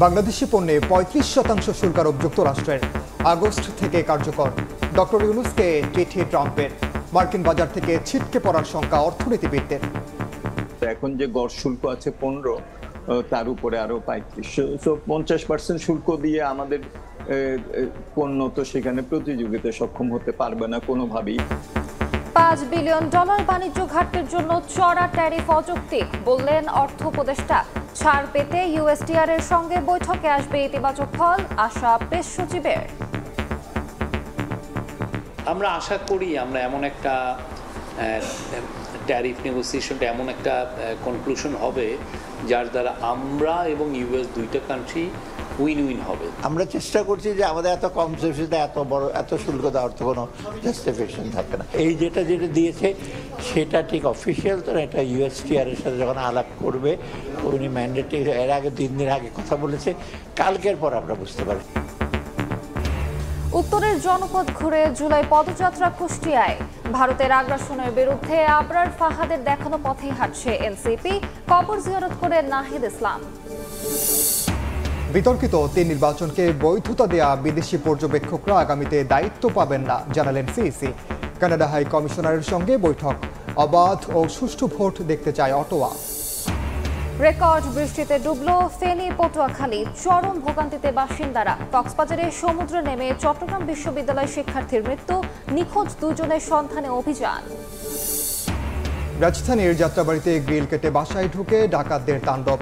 বাংলাদেশি পণ্যে ৩৫% শুল্ক আরোপ যুক্তরাষ্ট্রের, আগস্ট থেকে কার্যকর। ডক্টর ইউনূসকে চিঠি ট্রাম্পের, মার্কিন বাজার থেকে ছিটকে পড়ার শঙ্কা অর্থনীতিবিদদের। এখন যে গড় শুল্ক আছে 15, তার উপরে আরো 35, 50% শুল্ক দিয়ে আমাদের পণ্য তো সেখানে প্রতিযোগিতায় সক্ষম হতে পারবে না কোনোভাবেই। $5 বিলিয়ন বাণিজ্য ঘাটতির জন্য চড়া ট্যারিফ অযৌক্তিক, বললেন অর্থ উপদেষ্টা। ছাড় পেতে ইউএসটিআর এর সঙ্গে বৈঠকে আসবে ইতিবাচক ফল, আশা প্রেস সচিবের। আমরা আশা করি আমরা এমন একটা ট্যারিফ নেগোসিয়েশনটা এমন একটা কনক্লুশন হবে যার দ্বারা আমরা এবং ইউএস দুইটা কান্ট্রি উইন উইন হবে। আমরা চেষ্টা করছি যে আমাদের এত কম সাবসিডিতে এত শুল্ক দেওয়ার তো কোনো জাস্টিফিকেশন থাকে না। এই যেটা দিয়েছে সেটা ঠিক অফিসিয়াল তো, এটা ইউএসটিআর এর সাথে যখন আলাপ করবে উনি ম্যান্ডেটে এর আগে 3 দিন আগে কথা বলেছে, কালকের পর আমরা বুঝতে পারি। উত্তরের জনপদ ঘুরে জুলাই পদযাত্রা কুষ্টিয়ায়। ভারতের আগ্রাসনের বিরুদ্ধে আবরার ফাহাদের দেখানো পথেই হাঁটছে এনসিপি, কবর জিয়ারত করে নাহিদ ইসলাম। বিতর্কিত 3 নির্বাচনকে বৈধতা দেয়া বিদেশি পর্যবেক্ষকরা আগামীতে দায়িত্ব পাবেন না, জানালেন সিইসি। কানাডা হাই কমিশনারের সঙ্গে বৈঠক, অবাধ ও সুষ্ঠু ভোট দেখতে চায় অটোয়া। রেকর্ড বৃষ্টিতে ডুবলো ফেনী পটুয়াখালী, চরম ভোগান্তিতে বাসিন্দারা। কক্সবাজারে সমুদ্রে নেমে চট্টগ্রাম বিশ্ববিদ্যালয় শিক্ষার্থীর মৃত্যু, নিখোঁজ 2 জনের সন্ধানে অভিযান। রাজধানীর যাত্রাবাড়িতে গ্রিল কেটে বাসায় ঢুকে ডাকাতদের তাণ্ডব,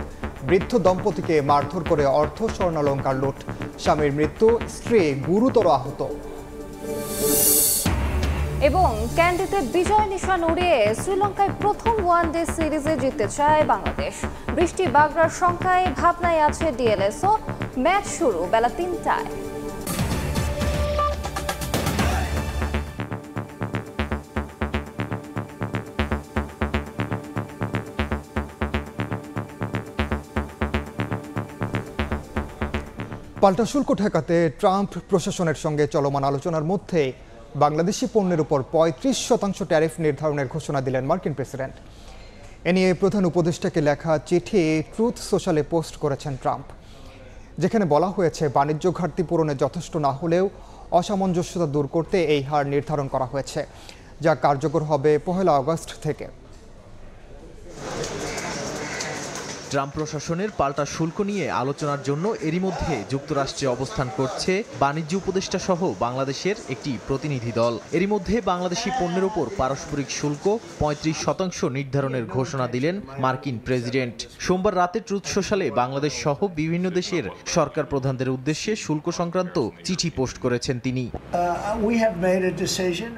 বৃদ্ধ দম্পতিকে মারধর করে অর্থ স্বর্ণালংকার লুট, স্বামীর মৃত্যু, স্ত্রী গুরুতর আহত। এবং ক্যান্ডিতে বিজয় নিশান উড়িয়ে শ্রীলঙ্কায় প্রথম ওয়ানডে সিরিজে জিততে চায় বাংলাদেশ। বৃষ্টি বাগড়ার শঙ্কায় ভাবনায় আছে ডিএলএসও। ম্যাচ শুরু বেলা 3টায়। পাল্টা শুল্ক ঠেকাতে ট্রাম্প প্রশাসনের সঙ্গে চলমান আলোচনার মধ্যে বাংলাদেশি পণ্যের উপর 35% ট্যারিফ নির্ধারণের ঘোষণা দিলেন মার্কিন প্রেসিডেন্ট। এ নিয়ে প্রধান উপদেষ্টাকে লেখা চিঠি ট্রুথ সোশ্যালে পোস্ট করেছেন ট্রাম্প, যেখানে বলা হয়েছে বাণিজ্য ঘাটতি পূরণে যথেষ্ট না হলেও অসামঞ্জস্যতা দূর করতে এই হার নির্ধারণ করা হয়েছে, যা কার্যকর হবে 1 আগস্ট থেকে। ট্রাম্প প্রশাসনের পাল্টা শুল্ক নিয়ে আলোচনার জন্য এরই মধ্যে যুক্তরাষ্ট্রে অবস্থান করছে বাণিজ্য উপদেষ্টা সহ বাংলাদেশের একটি প্রতিনিধি দল। এরই মধ্যে বাংলাদেশি পণ্যের উপর পারস্পরিক শুল্ক 35% নির্ধারণের ঘোষণা দিলেন মার্কিন প্রেসিডেন্ট। সোমবার রাতে ট্রুথ সোশ্যালে বাংলাদেশ সহ বিভিন্ন দেশের সরকার প্রধানদের উদ্দেশ্যে শুল্ক সংক্রান্ত চিঠি পোস্ট করেছেন তিনি।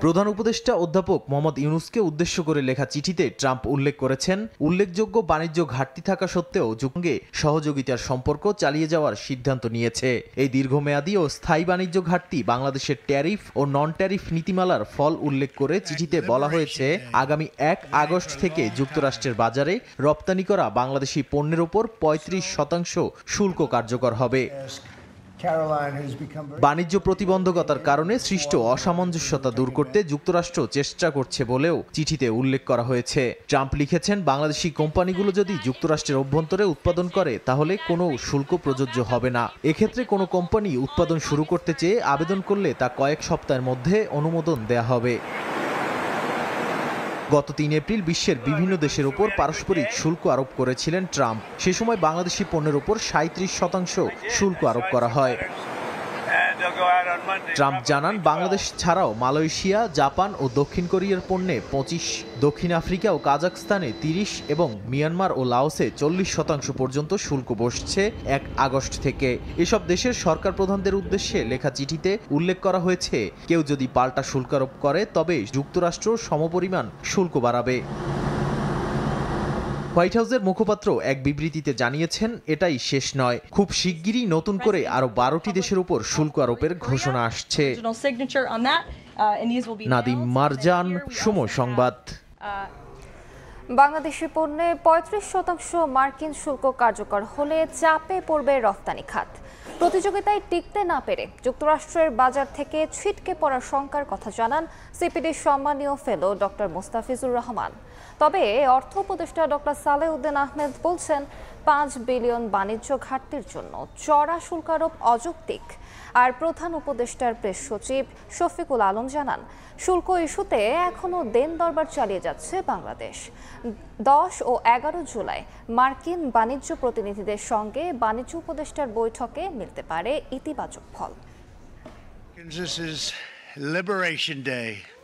প্রধান উপদেষ্টা অধ্যাপক মোহাম্মদ ইউনূসকে উদ্দেশ্য করে লেখা চিঠিতে ট্রাম্প উল্লেখ করেছেন, উল্লেখযোগ্য বাণিজ্য ঘাটতি থাকা সত্ত্বেও যুগে সহযোগিতার সম্পর্ক চালিয়ে যাওয়ার সিদ্ধান্ত নিয়েছে। এই দীর্ঘমেয়াদী ও স্থায়ী বাণিজ্য ঘাটতি বাংলাদেশের ট্যারিফ ও নন ট্যারিফ নীতিমালার ফল উল্লেখ করে চিঠিতে বলা হয়েছে, আগামী 1 আগস্ট থেকে যুক্তরাষ্ট্রের বাজারে রপ্তানি করা বাংলাদেশি পণ্যের উপর 35% শুল্ক কার্যকর হবে। বাণিজ্য প্রতিবন্ধকতার কারণে সৃষ্ট অসামঞ্জস্যতা দূর করতে যুক্তরাষ্ট্র চেষ্টা করছে বলেও চিঠিতে উল্লেখ করা হয়েছে। ট্রাম্প লিখেছেন, বাংলাদেশি কোম্পানিগুলো যদি যুক্তরাষ্ট্রের অভ্যন্তরে উৎপাদন করে তাহলে কোনো শুল্ক প্রযোজ্য হবে না। এক্ষেত্রে কোনো কোম্পানি উৎপাদন শুরু করতে চেয়ে আবেদন করলে তা কয়েক সপ্তাহের মধ্যে অনুমোদন দেয়া হবে। গত 3 এপ্রিল বিশ্বের বিভিন্ন দেশের উপর পারস্পরিক শুল্ক আরোপ করেছিলেন ট্রাম্প। সে সময় বাংলাদেশি পণ্যের উপর 37% শুল্ক আরোপ করা হয়। ট্রাম্প জানান, বাংলাদেশ ছাড়াও মালয়েশিয়া, জাপান ও দক্ষিণ কোরিয়ার পণ্যে 25, দক্ষিণ আফ্রিকা ও কাজাখস্তানে 30 এবং মিয়ানমার ও লাওসে 40% পর্যন্ত শুল্ক বসছে 1 আগস্ট থেকে। এসব দেশের সরকার প্রধানদের উদ্দেশ্যে লেখা চিঠিতে উল্লেখ করা হয়েছে, কেউ যদি পাল্টা শুল্ক আরোপ করে তবে যুক্তরাষ্ট্র সমপরিমাণ শুল্ক বাড়াবে। হোয়াইট হাউসের মুখপাত্র এক বিবৃতিতে জানিয়েছেন, এটাই শেষ নয়, খুব শিগগিরই নতুন করে আরো 12টি দেশের উপর শুল্ক আরোপের ঘোষণা আসছে। নাদিম মারজান, সময় সংবাদ। বাংলাদেশি পণ্যে 35% মার্কিন শুল্ক কার্যকর হলে চাপে পড়বে রফতানি খাত। প্রতিযোগিতায় টিকতে না পেরে যুক্তরাষ্ট্রের বাজার থেকে ছিটকে পড়ার শঙ্কার কথা জানান সিপিডির সম্মানীয় ফেলো ডক্টর মোস্তাফিজুর রহমান। তবে অর্থ উপদেষ্টা ডক্টর সালেউদ্দিন আহমেদ বলছেন 5 বিলিয়ন বাণিজ্য ঘাটতির জন্য চড়া শুল্ক আরোপ অযৌক্তিক। আর প্রধান উপদেষ্টার প্রেস সচিব শফিকুল আলম জানান, শুল্ক ইস্যুতে এখনও দেন দরবার চালিয়ে যাচ্ছে বাংলাদেশ। 10 ও 11 জুলাই মার্কিন বাণিজ্য প্রতিনিধিদের সঙ্গে বাণিজ্য উপদেষ্টার বৈঠকে মিলতে পারে ইতিবাচক ফল।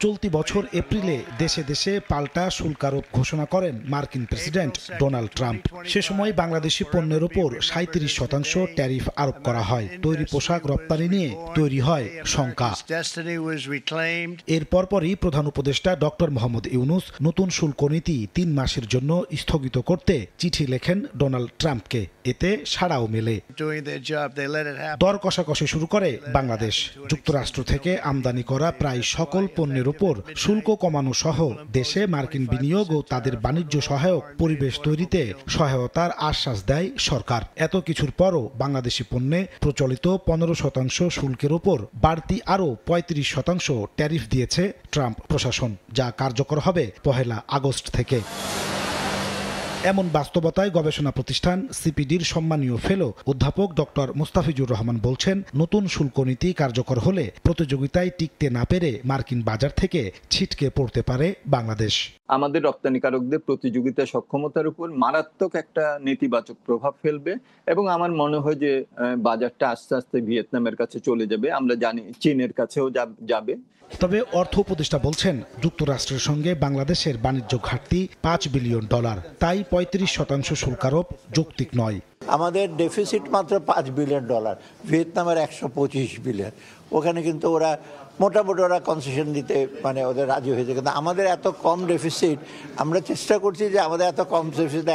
চলতি বছর এপ্রিলে দেশে দেশে পাল্টা শুল্ক আরোপ ঘোষণা করেন মার্কিন প্রেসিডেন্ট ডোনাল্ড ট্রাম্প। সে সময় বাংলাদেশি পণ্যের ওপর 37% ট্যারিফ আরোপ করা হয়। তৈরি পোশাক রপ্তানি নিয়ে তৈরি হয় শঙ্কা। এর পরপরই প্রধান উপদেষ্টা ডক্টর মোহাম্মদ ইউনূস নতুন শুল্ক নীতি 3 মাসের জন্য স্থগিত করতে চিঠি লেখেন ডোনাল্ড ট্রাম্পকে। এতে সাড়াও মেলে। দর কষাকষি শুরু করে বাংলাদেশ। যুক্তরাষ্ট্র থেকে আমদানি করা প্রায় সকল পণ্যের উপর শুল্ক কমানো সহ দেশে মার্কিন বিনিয়োগ ও তাদের বাণিজ্য সহায়ক পরিবেশ তৈরিতে সহায়তার আশ্বাস দেয় সরকার। এত কিছুর পরও বাংলাদেশি পণ্যে প্রচলিত 15% শুল্কের ওপর বাড়তি আরও 35% ট্যারিফ দিয়েছে ট্রাম্প প্রশাসন, যা কার্যকর হবে 1 আগস্ট থেকে। এমন বাস্তবতায় গবেষণা প্রতিষ্ঠান সিপিডির সম্মানীয় ফেলো অধ্যাপক ডক্টর মুস্তাফিজুর রহমান বলছেন, নতুন শুল্ক নীতি কার্যকর হলে প্রতিযোগিতায় টিকতে না পেরে মার্কিন বাজার থেকে ছিটকে পড়তে পারে বাংলাদেশ। আমাদের রপ্তানিকারকদের প্রতিযোগিতা সক্ষমতার উপর মারাত্মক একটা নেতিবাচক প্রভাব ফেলবে এবং আমার মনে হয় যে বাজারটা আস্তে আস্তে ভিয়েতনামের কাছে চলে যাবে। আমরা জানি চীনের কাছেও যাবে। তবে অর্থ উপদেষ্টা বলছেন, যুক্তরাষ্ট্রের সঙ্গে বাংলাদেশের বাণিজ্য ঘাটতি $5 বিলিয়ন, তাই 35% শুল্ক আরোপ যৌক্তিক নয়। আমাদের ডেফিসিট মাত্র $5 বিলিয়ন, ভিয়েতনামের 125 বিলিয়ন। ওখানে কিন্তু ওরা মোটামুটি কনসেশন দিতে ওদের রাজি হয়েছে, কিন্তু আমাদের এত কম ডেফিসিট। আমরা চেষ্টা করছি যে আমাদের এত কম ডেফিসিটে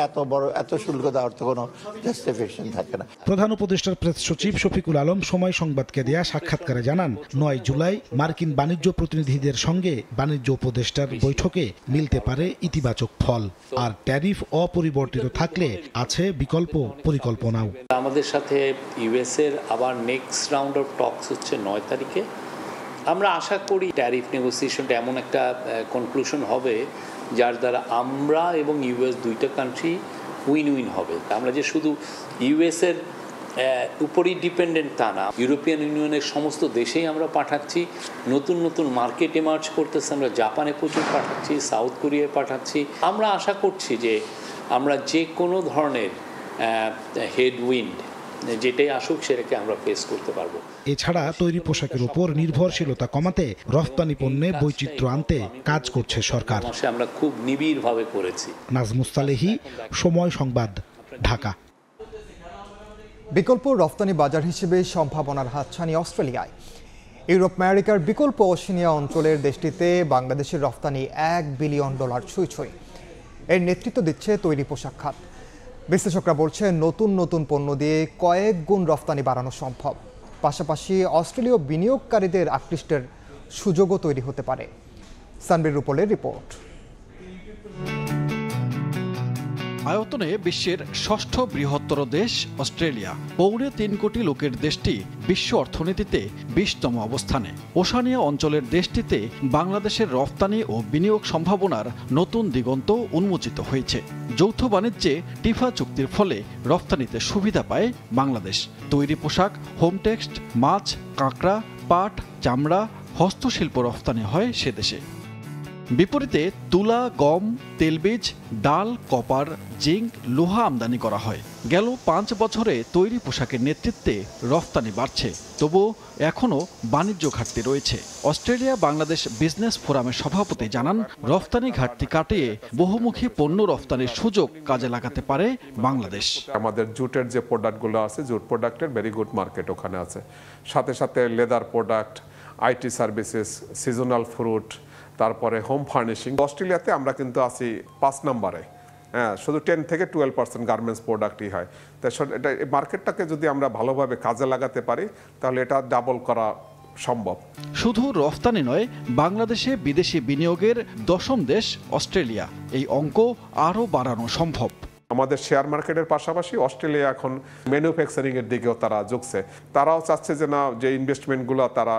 এত শুল্ক দেওয়ার তো কোনো জাস্টিফিকেশন থাকে না। প্রধান উপদেষ্টার প্রেস সচিব শফিকুল আলম সময় সংবাদকে দেয়া সাক্ষাৎকারে জানান, 9 জুলাই মার্কিন বাণিজ্য প্রতিনিধিদের সঙ্গে বাণিজ্য উপদেষ্টার বৈঠকে মিলতে পারে ইতিবাচক ফল। আর ট্যারিফ অপরিবর্তিত থাকলে আছে বিকল্প পরিকল্পনাও। আমাদের সাথে ইউএস এর আবার নেক্সট রাউন্ড অফ টকস হচ্ছে 9 তারিখে। আমরা আশা করি ট্যারিফ নেগোসিয়েশনটা এমন একটা কনক্লুশন হবে যার দ্বারা আমরা এবং ইউএস দুইটা কান্ট্রি উইন উইন হবে। আমরা যে শুধু ইউএস এর উপরই ডিপেন্ডেন্ট তা না, ইউরোপিয়ান ইউনিয়নের সমস্ত দেশেই আমরা পাঠাচ্ছি। নতুন নতুন মার্কেট এমার্জ করতেছে। আমরা জাপানে প্রচুর পাঠাচ্ছি, সাউথ কোরিয়ায় পাঠাচ্ছি। আমরা আশা করছি যে আমরা যে কোনো ধরনের হেডউইন্ড যেটাই আসুক সেটাকে আমরা ফেস করতে পারবো। এছাড়া তৈরি পোশাকের উপর নির্ভরশীলতা কমাতে রফতানি পণ্যে বৈচিত্র্য আনতে কাজ করছে সরকার। আমরা খুব নিবিড়ভাবে করেছি। নাজমুস সালেহী, সময় সংবাদ, ঢাকা। বিকল্প রফতানি বাজার হিসেবে সম্ভাবনার হাতছানি অস্ট্রেলিয়ায়। ইউরোপ আমেরিকার বিকল্প ওশেনিয়া অঞ্চলের দেশটিতে বাংলাদেশের রফতানি $1 বিলিয়ন ছুঁই। এর নেতৃত্ব দিচ্ছে তৈরি পোশাক খাত। বিশ্লেষকরা বলছেন, নতুন নতুন পণ্য দিয়ে কয়েক গুণ রফতানি বাড়ানো সম্ভব। পাশাপাশি অস্ট্রেলীয় বিনিয়োগকারীদের আকৃষ্টের সুযোগও তৈরি হতে পারে। সানবির রূপলের রিপোর্ট। আয়তনে বিশ্বের 6ষ্ঠ বৃহত্তর দেশ অস্ট্রেলিয়া। 3.25 কোটি লোকের দেশটি বিশ্ব অর্থনীতিতে 20তম অবস্থানে। ওশানিয়া অঞ্চলের দেশটিতে বাংলাদেশের রফতানি ও বিনিয়োগ সম্ভাবনার নতুন দিগন্ত উন্মোচিত হয়েছে। যৌথ বাণিজ্যে টিফা চুক্তির ফলে রফতানিতে সুবিধা পায় বাংলাদেশ। তৈরি পোশাক, হোম টেক্সট, মাছ, কাঁকড়া, পাট, চামড়া, হস্তশিল্প রফতানি হয় সে দেশে। বিপরীতে তুলা, গম, তেলবীজ, ডাল, কপার, জিঙ্ক, লোহা আমদানি করা হয়। গেল 5 বছরে তৈরি পোশাকের নেতৃত্বে রফতানি বাড়ছে, তবুও এখনও বাণিজ্য ঘাটতি রয়েছে। অস্ট্রেলিয়া বাংলাদেশ বিজনেস ফোরামের সভাপতি জানান, রফতানি ঘাটতি কাটিয়ে বহুমুখী পণ্য রফতানির সুযোগ কাজে লাগাতে পারে বাংলাদেশ। আমাদের জুটের যে প্রোডাক্টগুলো আছে, জুট প্রোডাক্টের ভেরি গুড মার্কেট ওখানে আছে। সাথে সাথে leather product, IT services, seasonal fruit, তারপরে হোম ফার্নিশিং। অস্ট্রেলিয়াতে আমরা কিন্তু আছি 5 নম্বরে। হ্যাঁ, শুধু 10 থেকে 12% গার্মেন্টস প্রোডাক্টই হয়। তাই এটা মার্কেটটাকে যদি আমরা ভালোভাবে কাজে লাগাতে পারি তাহলে এটা ডাবল করা সম্ভব। শুধু রফতানি নয়, বাংলাদেশে বিদেশি বিনিয়োগের 10ম দেশ অস্ট্রেলিয়া। এই অঙ্ক আরও বাড়ানো সম্ভব। আমাদের শেয়ার মার্কেটের পাশাপাশি অস্ট্রেলিয়া এখন ম্যানুফ্যাকচারিং এর দিকেও তারা ঝুঁকছে। তারাও চাচ্ছে যে না, যে ইনভেস্টমেন্টগুলো তারা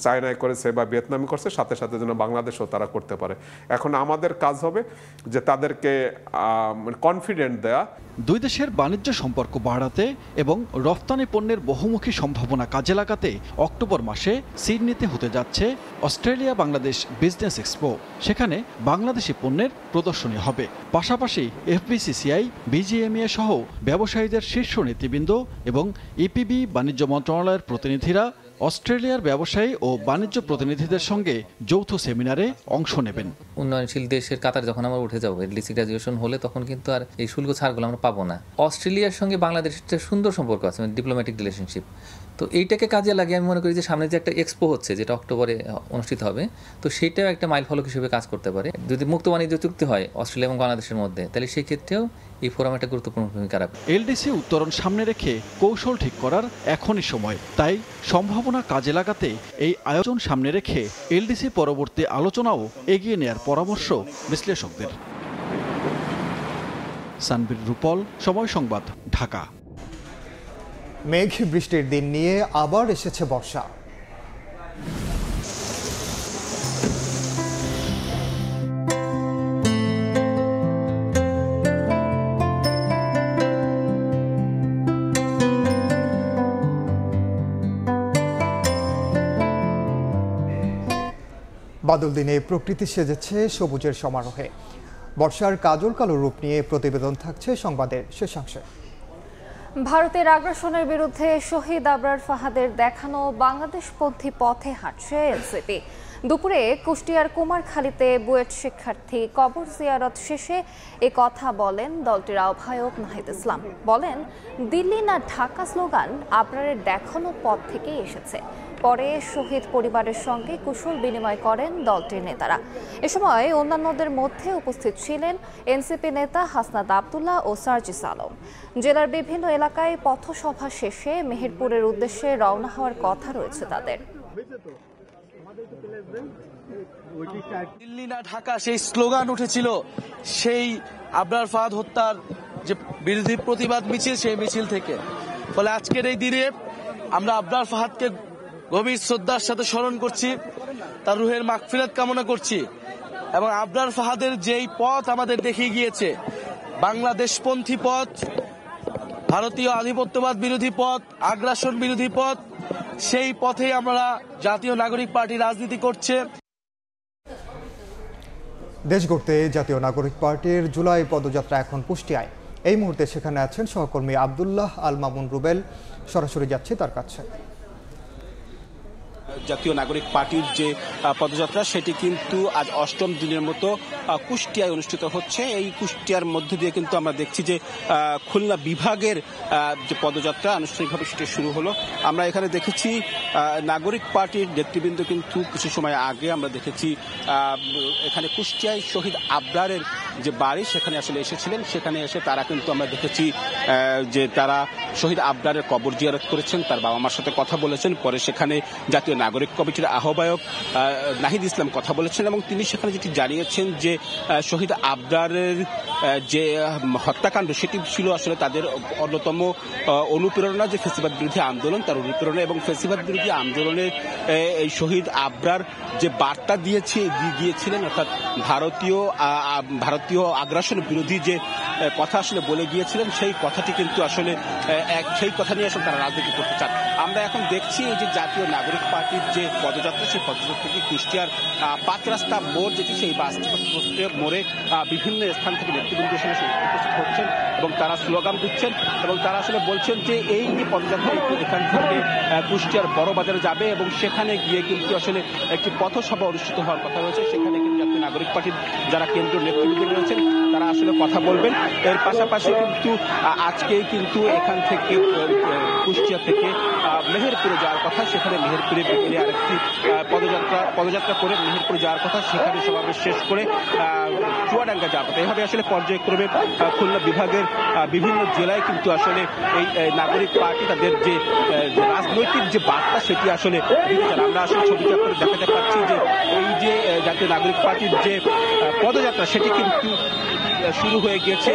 চায়নায় করেছে বা ভিয়েতনামে করছে, সাথে সাথে যেন বাংলাদেশেও তারা করতে পারে। এখন আমাদের কাজ হবে যে তাদেরকে কনফিডেন্ট দেয়া। দুই দেশের বাণিজ্য সম্পর্ক বাড়াতে এবং রফতানি পণ্যের বহুমুখী সম্ভাবনা কাজে লাগাতে অক্টোবর মাসে সিডনিতে হতে যাচ্ছে অস্ট্রেলিয়া বাংলাদেশ বিজনেস এক্সপো। সেখানে বাংলাদেশি পণ্যের প্রদর্শনী হবে। পাশাপাশি এফবিসিসিআই, বিজিএমইএ সহ ব্যবসায়ীদের শীর্ষ নেতৃবৃন্দ এবং ইপিবি বাণিজ্য মন্ত্রণালয়ের প্রতিনিধিরা অস্ট্রেলিয়ার ব্যবসায়ী ও বাণিজ্য প্রতিনিধিদের সঙ্গে যৌথ সেমিনারে অংশ নেবেন। উন্নয়নশীল দেশের কাতারে যখন আমরা উঠে যাবো, এলডিসি গ্রাজুয়েশন হলে, তখন কিন্তু আর এই শুল্ক ছাড়গুলো আমরা পাবো না। অস্ট্রেলিয়ার সঙ্গে বাংলাদেশের একটা সুন্দর সম্পর্ক আছে, ডিপ্লোম্যাটিক রিলেশনশিপ। তো এইটাকে কাজে লাগিয়ে আমি মনে করি যে সামনে যে একটা এক্সপো হচ্ছে, যেটা অক্টোবরে অনুষ্ঠিত হবে, তো সেইটাও একটা মাইল ফলক হিসেবে কাজ করতে পারে। যদি মুক্ত বাণিজ্য চুক্তি হয় অস্ট্রেলিয়া এবং বাংলাদেশের মধ্যে, তাহলে সেই ক্ষেত্রেও এই ফোরাম একটা গুরুত্বপূর্ণ ভূমিকা রাখবে। এলডিসি উত্তরণ সামনে রেখে কৌশল ঠিক করার এখনই সময়। তাই সম্ভাবনা কাজে লাগাতে এই আয়োজন সামনে রেখে এলডিসি পরবর্তী আলোচনাও এগিয়ে নেয়ার পরামর্শ বিশ্লেষকদের। সানবীর রূপল, সময় সংবাদ, ঢাকা। মেঘ বৃষ্টির দিন নিয়ে আবার এসেছে বর্ষা। বাদল দিনে প্রকৃতি সেজেছে সবুজের সমারোহে। বর্ষার কাজল কালো রূপ নিয়ে প্রতিবেদন থাকছে সংবাদের শেষাংশে। ভারতের আগ্রাসনের বিরুদ্ধে শহীদ আবরার ফাহাদের দেখানো বাংলাদেশপন্থী পথে হাঁটছে এনসিপি। দুপুরে কুষ্টিয়ার কুমারখালীতে বুয়েট শিক্ষার্থী কবর জিয়ারত শেষে এ কথা বলেন দলটির আহ্বায়ক নাহিদ ইসলাম। বলেন, দিল্লি না ঢাকা স্লোগান আবরারের দেখানো পথ থেকেই এসেছে। পরে শহীদ পরিবারের সঙ্গে কুশল বিনিময় করেন দলটির নেতারা। এ সময় অন্যান্যদের মধ্যে উপস্থিত ছিলেন এনসিপি নেতা হাসনাত আব্দুল্লাহ ও সার্জিস আলম। জেলার বিভিন্ন এলাকায় পথসভা শেষে মেহেরপুরের উদ্দেশ্যে রওনা হওয়ার কথা রয়েছে তাদের। দিল্লি না ঢাকা সেই স্লোগান উঠেছিল সেই আবরার ফাহাদ হত্যার যে বিরোধী প্রতিবাদ মিছিল, সেই মিছিল থেকে। ফলে আজকের এই দিনে আমরা আবরার ফাহাদকে গভীর শ্রদ্ধার সাথে স্মরণ করছি, তার রুহের মাগফিরাত কামনা করছি। এবং আবরার ফাহাদের যেই পথ আমাদের দেখিয়ে গিয়েছে, বাংলাদেশপন্থী পথ, ভারতীয় আধিপত্যবাদ বিরোধী পথ, আগ্রাসন বিরোধী পথ, সেই পথেই আমরা জাতীয় নাগরিক পার্টি রাজনীতি করছে। দেশ গড়তে জাতীয় নাগরিক পার্টির জুলাই পদযাত্রা এখন কুষ্টিয়ায়। এই মুহূর্তে সেখানে আছেন সহকর্মী আব্দুল্লাহ আল মামুন রুবেল। সরাসরি যাচ্ছে তার কাছে। জাতীয় নাগরিক পার্টির যে পদযাত্রা, সেটি কিন্তু আজ অষ্টম দিনের মতো কুষ্টিয়ায় অনুষ্ঠিত হচ্ছে। এই কুষ্টিয়ার মধ্যে দিয়ে কিন্তু আমরা দেখছি যে খুলনা বিভাগের যে পদযাত্রা আনুষ্ঠানিকভাবে সেটি শুরু হলো। আমরা এখানে দেখেছি নাগরিক পার্টির নেতৃবৃন্দ কিন্তু কিছু সময় আগে আমরা দেখেছি এখানে কুষ্টিয়ায় শহীদ আবরারের যে বাড়ি, সেখানে আসলে এসেছিলেন। সেখানে এসে তারা কিন্তু আমরা দেখেছি যে তারা শহীদ আবরারের কবর জিয়ারত করেছেন, তার বাবা মার সাথে কথা বলেছেন। পরে সেখানে জাতীয় নাগরিক কমিটির আহ্বায়ক নাহিদ ইসলাম কথা বলেছেন এবং তিনি সেখানে যেটি জানিয়েছেন যে শহীদ আবরারের যে হত্যাকাণ্ড, সেটি ছিল আসলে তাদের অন্যতম অনুপ্রেরণা, যে ফেসিবাদ বিরোধী আন্দোলন, তার অনুপ্রেরণা। এবং ফেসিবাদ বিরোধী আন্দোলনের এই শহীদ আবরার যে বার্তা গিয়েছিলেন, অর্থাৎ ভারতীয় আগ্রাসন বিরোধী যে কথা আসলে বলে গিয়েছিলেন, সেই কথাটি কিন্তু আসলে সেই কথা নিয়ে আসলে তারা রাজনীতি করতে চান। আমরা এখন দেখছি এই যে জাতীয় নাগরিক পার্টির যে পদযাত্রা, সেই পদযাত্রা থেকে কুষ্টিয়ার 5 রাস্তা মোড়, যেটি সেই মোড়ে বিভিন্ন স্থান থেকে নেতৃবৃন্দ উপস্থিত হচ্ছেন এবং তারা স্লোগান দিচ্ছেন এবং তারা আসলে বলছেন যে এই যে পদযাত্রা এখান থেকে কুষ্টিয়ার বড় বাজারে যাবে এবং সেখানে গিয়ে কিন্তু আসলে একটি পথসভা অনুষ্ঠিত হওয়ার কথা রয়েছে। সেখানে কিন্তু জাতীয় নাগরিক পার্টির যারা কেন্দ্রীয় নেতৃবৃন্দ রয়েছেন তারা আসলে কথা বলবেন। এর পাশাপাশি কিন্তু আজকেই কিন্তু এখান থেকে কুষ্টিয়া থেকে মেহেরপুরে যাওয়ার কথা, সেখানে মেহেরপুরে বিকেলে আরেকটি পদযাত্রা করে মেহেরপুরে যাওয়ার কথা, সেখানে সমাবেশ শেষ করে চুয়াডাঙ্গা যাওয়ার কথা। এভাবে আসলে পর্যায়ক্রমে খুলনা বিভাগের বিভিন্ন জেলায় কিন্তু আসলে এই নাগরিক পার্টি তাদের যে রাজনৈতিক যে বার্তা, সেটি আসলে আমরা আসলে ছবিতে দেখাতে পাচ্ছি যে এই যে জাতীয় নাগরিক পার্টি পার্টির যে পদযাত্রা সেটি কিন্তু শুরু হয়ে গিয়েছে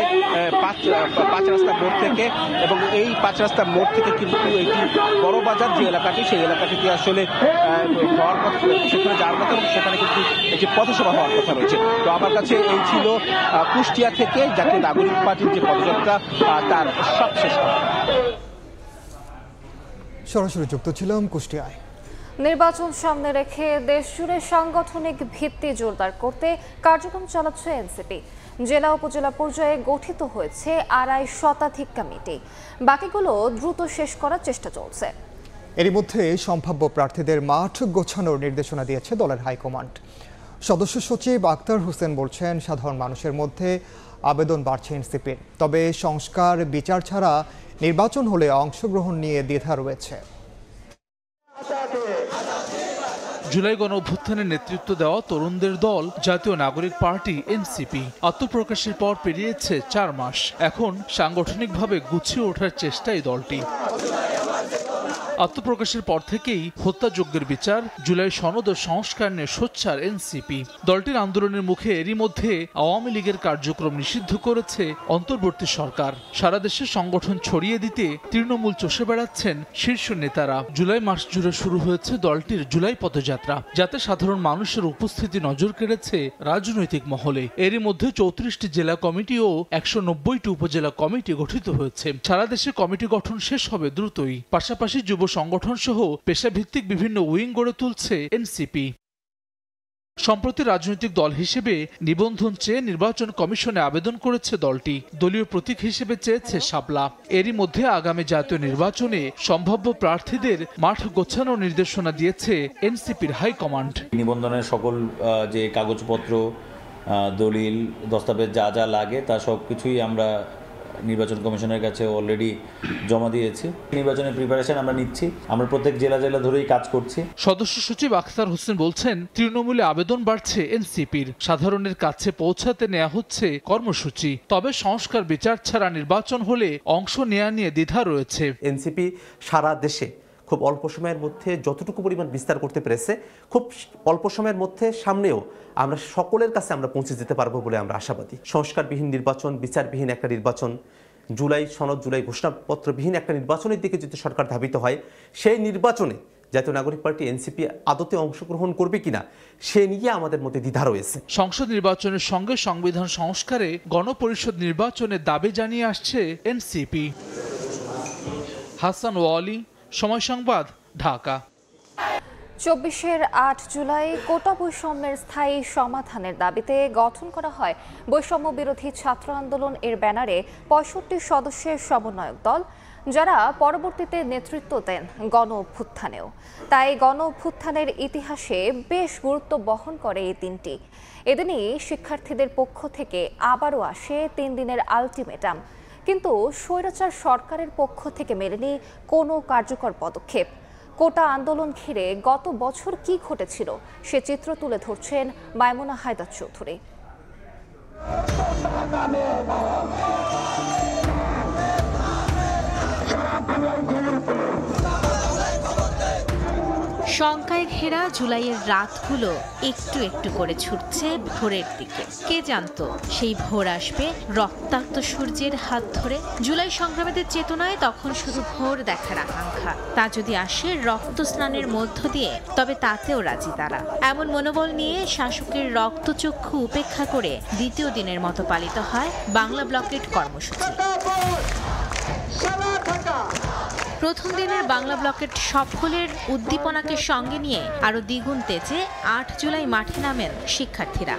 পাঁচ রাস্তা মোড় থেকে, এবং এই পাঁচ রাস্তা মোড় থেকে কিন্তু একটি বড় বাজার যে এলাকাটি, সেই এলাকাটিতে আসলে হওয়ার কথা, সেখানে যাওয়ার কথা, এবং সেখানে কিন্তু একটি পথসভা হওয়ার কথা রয়েছে। তো আমার কাছে এই ছিল কুষ্টিয়া থেকে জাতীয় নাগরিক পার্টির যে পদযাত্রা তার সবশেষ। সরাসরি যুক্ত ছিলাম কুষ্টিয়ায়। নির্বাচন সামনে রেখে দেশজুড়ে সাংগঠনিক ভিত্তি জোরদার করতে কার্যক্রম চালাচ্ছে এনসিপি। জেলা উপজেলা পর্যায়ে গঠিত হয়েছে ২.৫ শতাধিক কমিটি, বাকিগুলো দ্রুত শেষ করার চেষ্টা চলছে। এরই মধ্যে সম্ভাব্য প্রার্থীদের মাঠ গোছানোর নির্দেশনা দিয়েছে দলের হাইকমান্ড। সদস্য সচিব আক্তার হোসেন বলছেন, সাধারণ মানুষের মধ্যে আবেদন বাড়ছে এনসিপির, তবে সংস্কার বিচার ছাড়া নির্বাচন হলে অংশগ্রহণ নিয়ে দ্বিধা রয়েছে। জুলাই গণ অভ্যুত্থানের নেতৃত্ব দেওয়া তরুণদের দল জাতীয় নাগরিক পার্টি এনসিপি আত্মপ্রকাশের পর পেরিয়েছে ৪ মাস। এখন সাংগঠনিকভাবে গুছিয়ে ওঠার চেষ্টায় দলটি। আত্মপ্রকাশের পর থেকেই হত্যাযজ্ঞের বিচার, জুলাই সনদ ও সংস্কার নিয়ে সোচ্চার এনসিপি। দলটির আন্দোলনের মুখে এরই মধ্যে আওয়ামী লীগের কার্যক্রম নিষিদ্ধ করেছে অন্তর্বর্তী সরকার। সারা দেশে সংগঠন ছড়িয়ে দিতে তৃণমূল চষে বেড়াচ্ছেন শীর্ষ নেতারা। জুলাই মাস জুড়ে শুরু হয়েছে দলটির জুলাই পদযাত্রা, যাতে সাধারণ মানুষের উপস্থিতি নজর কেড়েছে রাজনৈতিক মহলে। এরই মধ্যে ৩৪টি জেলা কমিটি ও ১৯০টি উপজেলা কমিটি গঠিত হয়েছে। সারা দেশে কমিটি গঠন শেষ হবে দ্রুতই। পাশাপাশি যুব সংগঠন সহ পেশাভিত্তিক বিভিন্ন উইং গড়ে তুলছে এনসিপি। সম্প্রতি রাজনৈতিক দল হিসেবে নিবন্ধন চেয়ে নির্বাচন কমিশনে আবেদন করেছে দলটি। দলীয় প্রতীক হিসেবে চেয়েছে শাপলা। এরই মধ্যে আগামী জাতীয় নির্বাচনে সম্ভাব্য প্রার্থীদের মাঠ গোছানোর নির্দেশনা দিয়েছে এনসিপির হাইকমান্ড। নিবন্ধনের সকল যে কাগজপত্র, দলিল, দস্তাবেজ যা যা লাগে তা সব কিছুই আমরা নির্বাচন কমিশনের কাছে অলরেডি জমা দিয়েছি। নির্বাচনের প্রিপারেশন আমরা নিচ্ছি, আমরা প্রত্যেক জেলা ধরেই কাজ করছি। সদস্য সচিব আখতার হোসেন বলছেন, তৃণমূলে আবেদন বাড়ছে এনসিপির, সাধারণের কাছে পৌঁছাতে নেওয়া হচ্ছে কর্মসূচি। তবে সংস্কার বিচার ছাড়া নির্বাচন হলে অংশ নেওয়া নিয়ে দ্বিধা রয়েছে। এনসিপি সারা দেশে খুব অল্প সময়ের মধ্যে যতটুকু পরিমাণ বিস্তার করতে পেরেছে, খুব অল্প সময়ের মধ্যে সামনেও আমরা সকলের কাছে আমরা পৌঁছে যেতে পারবো বলে আমরা আশাবাদী। সংস্কারবিহীন নির্বাচন, বিচারবিহীন একটা নির্বাচন, জুলাই সনদ, জুলাই ঘোষণাপত্রবিহীন একটা নির্বাচনের দিকে যদি সরকার ধাবিত হয়, সেই নির্বাচনে জাতীয় নাগরিক পার্টি এনসিপি আদতে অংশগ্রহণ করবে কিনা সে নিয়ে আমাদের মধ্যে দ্বিধা রয়েছে। সংসদ নির্বাচনের সঙ্গে সংবিধান সংস্কারে গণপরিষদ নির্বাচনের দাবি জানিয়ে আসছে এনসিপি। হাসান ওয়ালি, সময় সংবাদ, ঢাকা। ২৪-এর ৮ জুলাই কোটা বৈষম্যের স্থায়ী সমাধানের দাবিতে গঠন করা হয় বৈষম্য বিরোধী ছাত্র আন্দোলন এর ব্যানারে ৬৫ সদস্যের সমন্বয়ক দল, যারা পরবর্তীতে নেতৃত্ব দেন গণ অভ্যুত্থানেও। তাই গণ অভ্যুত্থানের ইতিহাসে বেশ গুরুত্ব বহন করে এই দিনটি। এদিনই শিক্ষার্থীদের পক্ষ থেকে আবারও আসে ৩ দিনের আলটিমেটাম, কিন্তু স্বৈরাচার সরকারের পক্ষ থেকে মেলেনি কোনো কার্যকর পদক্ষেপ। কোটা আন্দোলন ঘিরে গত বছর কি ঘটেছিল সে চিত্র তুলে ধরছেন মাইমুনা হায়দার চৌধুরী। শঙ্কায় ঘেরা জুলাইয়ের রাতগুলো একটু একটু করে ছুটছে ভোরের দিকে। কে জানতো সেই ভোর আসবে রক্তাক্ত সূর্যের হাত ধরে। জুলাই সংগ্রামীদের চেতনায় তখন শুধু ভোর দেখার আকাঙ্ক্ষা, তা যদি আসে রক্ত স্নানের মধ্য দিয়ে তবে তাতেও রাজি তারা। এমন মনোবল নিয়ে শাসকের রক্তচক্ষু উপেক্ষা করে দ্বিতীয় দিনের মতো পালিত হয় বাংলা ব্লকেট কর্মসূচি। প্রথম দিনের বাংলা ব্লকেট সফলের উদ্দীপনাকে সঙ্গে নিয়ে আরো দ্বিগুণ তেজে ৮ জুলাই মাঠে নামেন শিক্ষার্থীরা।